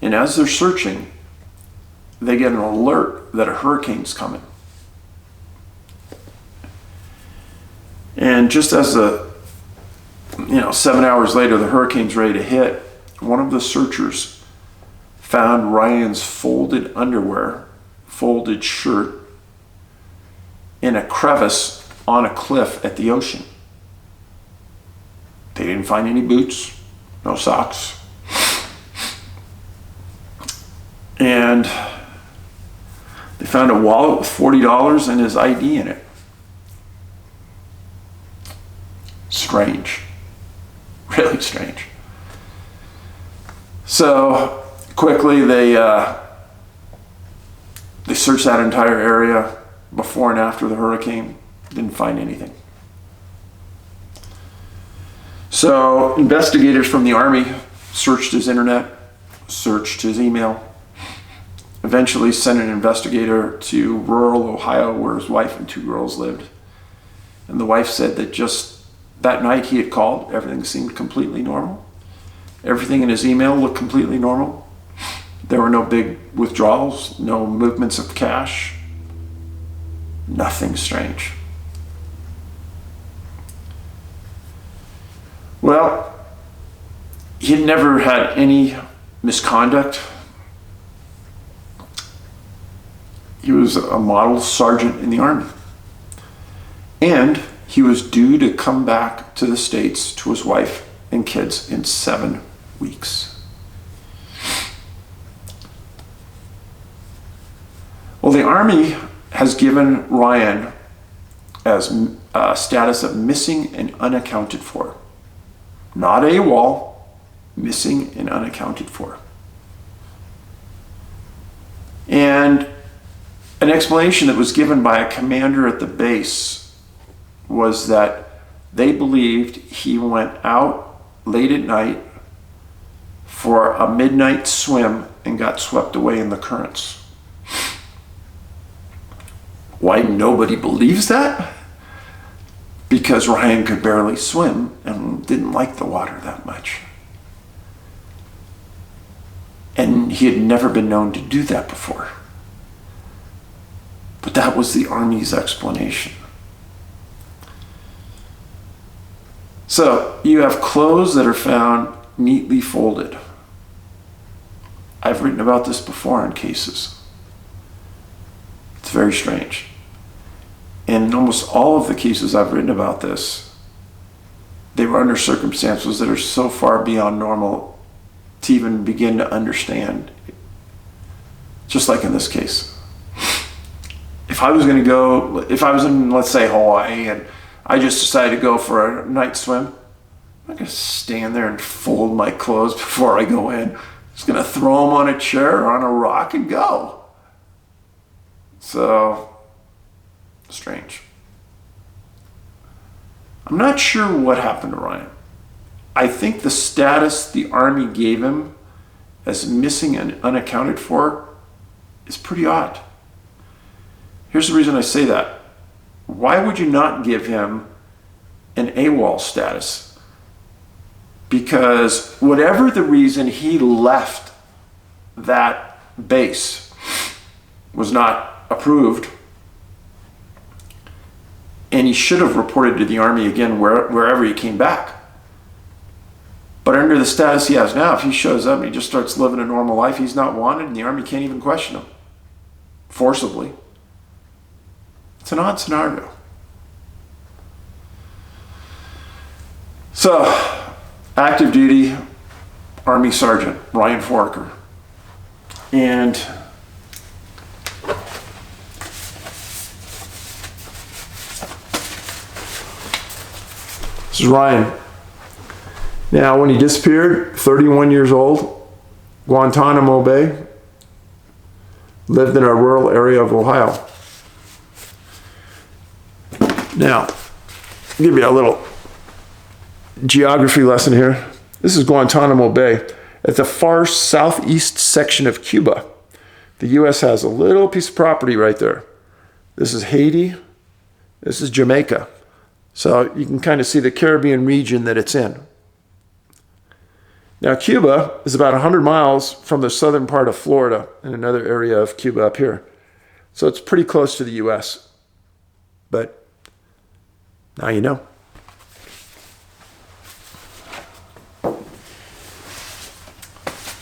And as they're searching, they get an alert that a hurricane's coming. And just as 7 hours later, the hurricane's ready to hit, one of the searchers found Ryan's folded underwear, folded shirt, in a crevice on a cliff at the ocean. They didn't find any boots, no socks. And they found a wallet with $40 and his ID in it. Strange. Really strange. So quickly they searched that entire area before and after the hurricane. Didn't find anything. So investigators from the Army searched his internet, searched his email, eventually sent an investigator to rural Ohio where his wife and 2 girls lived. And the wife said that just that night he had called, everything seemed completely normal. Everything in his email looked completely normal. There were no big withdrawals, no movements of cash, nothing strange. Well, he had never had any misconduct. He was a model sergeant in the Army. And he was due to come back to the States to his wife and kids in 7 weeks. Well, the Army has given Ryan as status of missing and unaccounted for. Not AWOL, missing and unaccounted for. And an explanation that was given by a commander at the base was that they believed he went out late at night for a midnight swim and got swept away in the currents. Why nobody believes that? Because Ryan could barely swim and didn't like the water that much. And he had never been known to do that before. But that was the Army's explanation. So you have clothes that are found neatly folded. I've written about this before in cases. It's very strange. In almost all of the cases I've written about this, they were under circumstances that are so far beyond normal to even begin to understand. Just like in this case. If I was in, let's say, Hawaii, and I just decided to go for a night swim, I'm not going to stand there and fold my clothes before I go in. I'm just going to throw them on a chair or on a rock and go. So, strange. I'm not sure what happened to Ryan. I think the status the Army gave him as missing and unaccounted for is pretty odd. Here's the reason I say that. Why would you not give him an AWOL status? Because whatever the reason he left that base was not approved, and he should have reported to the Army again wherever he came back. But under the status he has now, if he shows up and he just starts living a normal life, he's not wanted, and the Army can't even question him forcibly. It's an odd scenario. So, active duty Army Sergeant Ryan Foraker. And this is Ryan. Now, when he disappeared, 31 years old, Guantanamo Bay, lived in a rural area of Ohio. Now, I'll give you a little geography lesson here. This is Guantanamo Bay. At the far southeast section of Cuba, the U.S. has a little piece of property right there. This is Haiti. This is Jamaica. So you can kind of see the Caribbean region that it's in. Now, Cuba is about 100 miles from the southern part of Florida and another area of Cuba up here. So it's pretty close to the U.S. But now you know.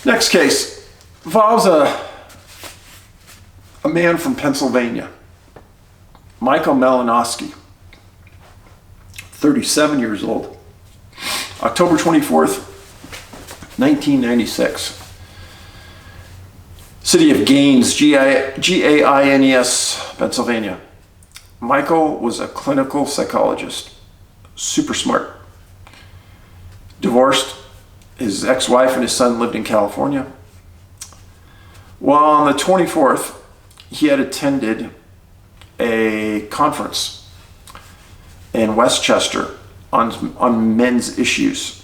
Next case involves a man from Pennsylvania, Michael Malinoski, 37 years old, October 24th, 1996. City of Gaines, Gaines, Pennsylvania. Michael was a clinical psychologist, super smart. Divorced, his ex-wife and his son lived in California. Well, on the 24th, he had attended a conference in Westchester on men's issues.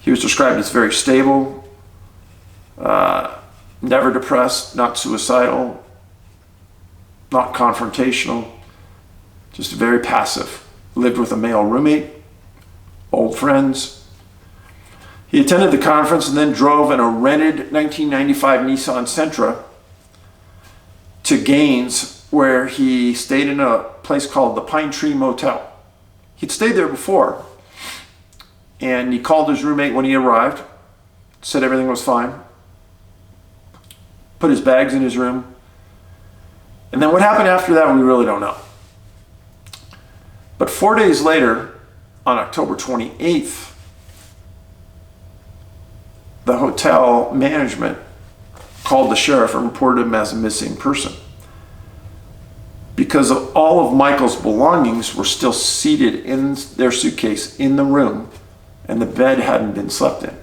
He was described as very stable, never depressed, not suicidal, not confrontational, just very passive. Lived with a male roommate, old friends. He attended the conference and then drove in a rented 1995 Nissan Sentra to Gaines, where he stayed in a place called the Pine Tree Motel. He'd stayed there before, and he called his roommate when he arrived, said everything was fine, put his bags in his room, and then what happened after that, we really don't know. But 4 days later, on October 28th, the hotel management called the sheriff and reported him as a missing person because all of Michael's belongings were still seated in their suitcase in the room, and the bed hadn't been slept in.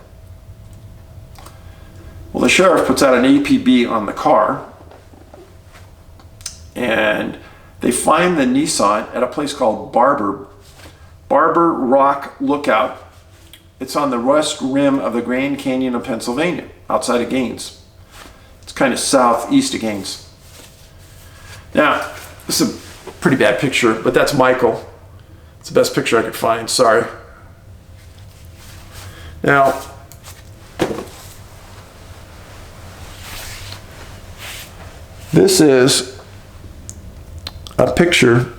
Well, the sheriff puts out an APB on the car, and they find the Nissan at a place called Barber Rock Lookout. It's on the west rim of the Grand Canyon of Pennsylvania, outside of Gaines. It's kind of southeast of Gaines. Now, this is a pretty bad picture, but that's Michael. It's the best picture I could find, sorry. Now, this is a picture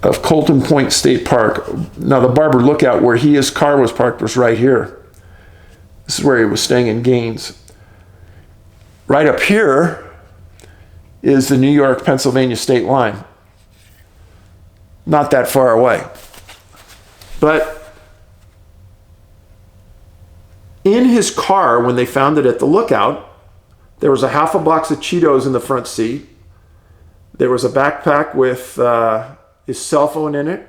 of Colton Point State Park. Now, the Barber Lookout, where his car was parked, was right here. This is where he was staying in Gaines. Right up here is the New York-Pennsylvania state line. Not that far away. But in his car, when they found it at the lookout, there was a half a box of Cheetos in the front seat. There was a backpack with his cell phone in it.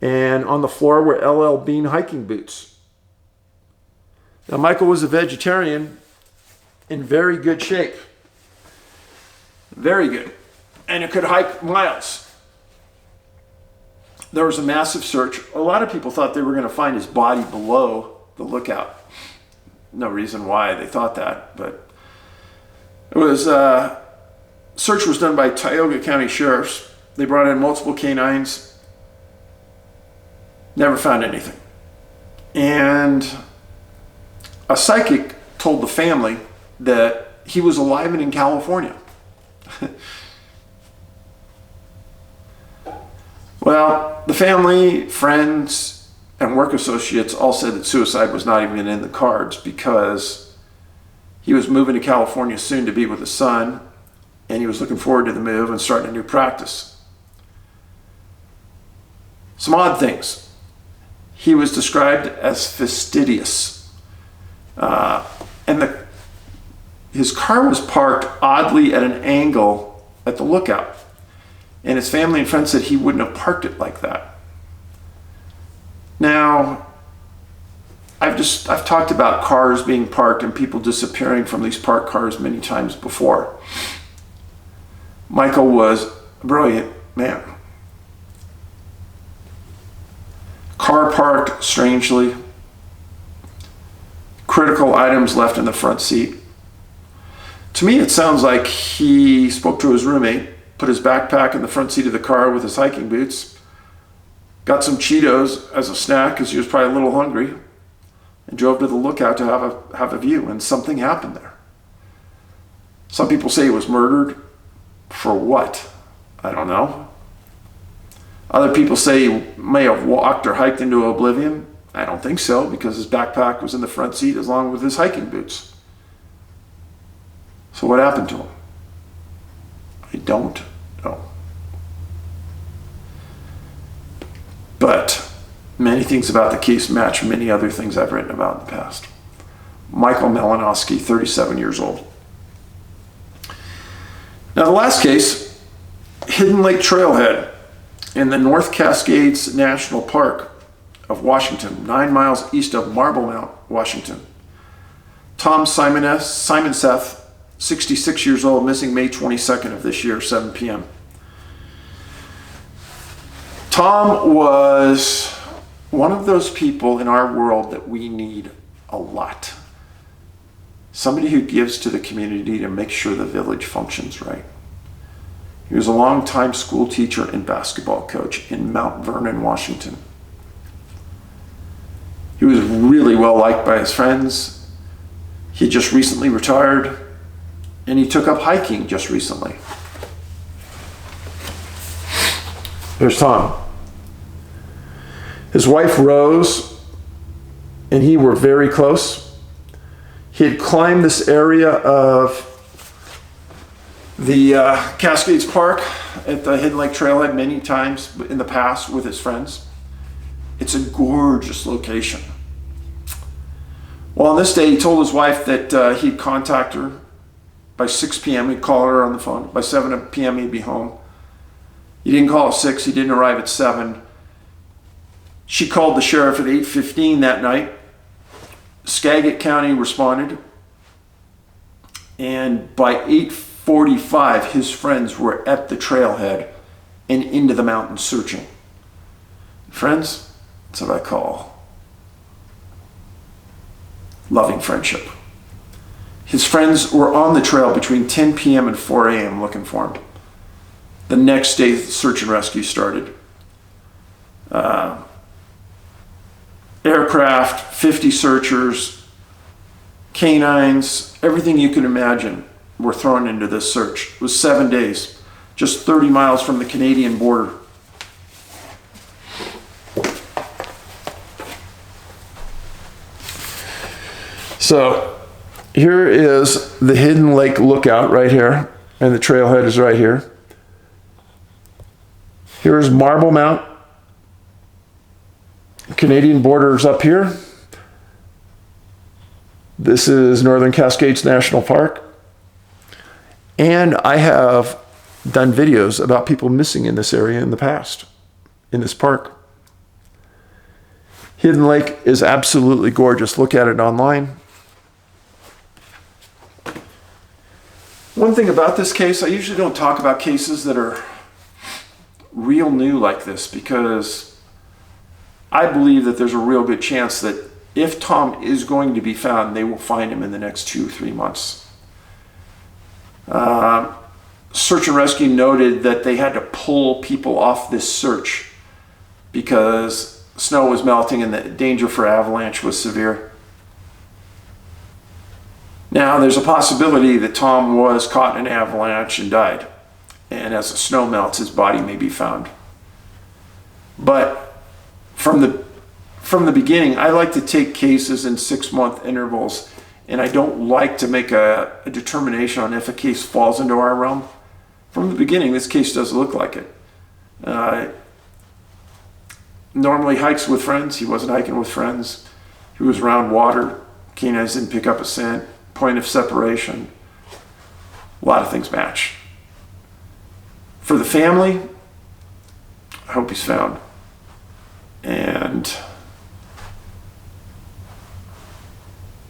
And on the floor were LL Bean hiking boots. Now, Michael was a vegetarian in very good shape. Very good. And it could hike miles. There was a massive search. A lot of people thought they were going to find his body below the lookout. No reason why they thought that, but it was, search was done by Tioga County Sheriffs. They brought in multiple canines. Never found anything. And a psychic told the family that he was alive and in California. Well, the family, friends, and work associates all said that suicide was not even in the cards because he was moving to California soon to be with his son, and he was looking forward to the move and starting a new practice. Some odd things. He was described as fastidious. And his car was parked oddly at an angle at the lookout. And his family and friends said he wouldn't have parked it like that. Now, I've talked about cars being parked and people disappearing from these parked cars many times before. Michael was a brilliant man. Car parked strangely. Critical items left in the front seat. To me, it sounds like he spoke to his roommate, put his backpack in the front seat of the car with his hiking boots, got some Cheetos as a snack because he was probably a little hungry, and drove to the lookout to have a view, and something happened there. Some people say he was murdered. For what? I don't know. Other people say he may have walked or hiked into oblivion. I don't think so, because his backpack was in the front seat along with his hiking boots. So what happened to him? I don't know. But many things about the case match many other things I've written about in the past. Michael Malinowski, 37 years old. Now the last case, Hidden Lake Trailhead in the North Cascades National Park of Washington, 9 miles east of Marble Mount, Washington. Tom Simonseth, 66 years old, missing May 22nd of this year, 7 p.m. Tom was one of those people in our world that we need a lot. Somebody who gives to the community to make sure the village functions right. He was a longtime school teacher and basketball coach in Mount Vernon, Washington. He was really well liked by his friends. He just recently retired, and he took up hiking just recently. Here's Tom. His wife Rose and he were very close. He had climbed this area of the Cascades Park at the Hidden Lake Trailhead many times in the past with his friends. It's a gorgeous location. Well, on this day, he told his wife that he'd contact her by 6 p.m. He'd call her on the phone. By 7 p.m. he'd be home. He didn't call at 6. He didn't arrive at 7. She called the sheriff at 8:15 that night. Skagit County responded. And by 8:45, his friends were at the trailhead and into the mountains searching. Friends, that's what I call loving friendship. His friends were on the trail between 10 p.m. and 4 a.m. looking for him. The next day, the search and rescue started. Aircraft, 50 searchers, canines, everything you could imagine were thrown into this search. It was 7 days, just 30 miles from the Canadian border. So here is the Hidden Lake Lookout right here, and the trailhead is right here. Here's Marble Mount. Canadian border is up here. This is Northern Cascades National Park. And I have done videos about people missing in this area in the past, in this park. Hidden Lake is absolutely gorgeous. Look at it online. One thing about this case, I usually don't talk about cases that are real new like this, because I believe that there's a real good chance that if Tom is going to be found, they will find him in the next 2 or 3 months. Search and rescue noted that they had to pull people off this search because snow was melting and the danger for avalanche was severe. Now, there's a possibility that Tom was caught in an avalanche and died. And as the snow melts, his body may be found. But from the beginning, I like to take cases in 6-month intervals, and I don't like to make a determination on if a case falls into our realm. From the beginning, this case does look like it. Normally hikes with friends. He wasn't hiking with friends. He was around water. Canines didn't pick up a scent. Point of separation. A lot of things match. For the family, I hope he's found. And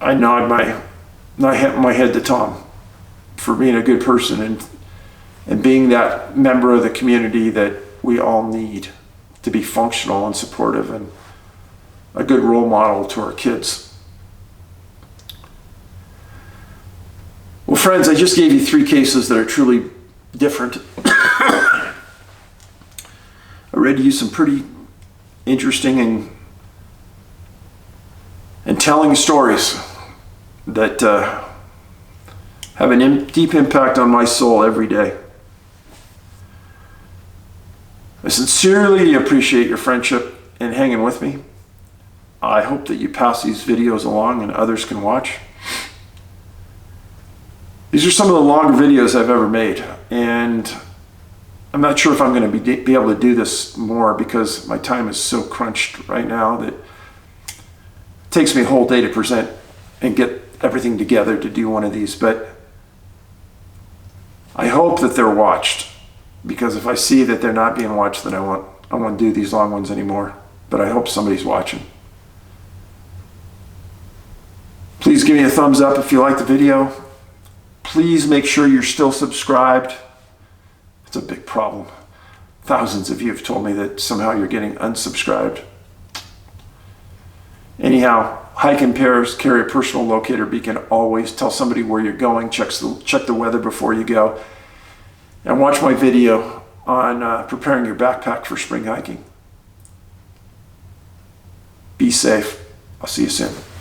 I nod my head to Tom for being a good person and being that member of the community that we all need to be functional and supportive and a good role model to our kids. Well, friends, I just gave you 3 cases that are truly different. I read you some pretty interesting and telling stories that have a deep impact on my soul every day. I sincerely appreciate your friendship and hanging with me. I hope that you pass these videos along and others can watch. These are some of the longer videos I've ever made, and I'm not sure if I'm going to be able to do this more because my time is so crunched right now that it takes me a whole day to present and get everything together to do one of these. But I hope that they're watched, because if I see that they're not being watched, then I won't do these long ones anymore. But I hope somebody's watching. Please give me a thumbs up if you like the video. Please make sure you're still subscribed. It's a big problem. Thousands of you have told me that somehow you're getting unsubscribed. Anyhow, hike in pairs, carry a personal locator beacon always. Tell somebody where you're going. Check the weather before you go. And watch my video on preparing your backpack for spring hiking. Be safe. I'll see you soon.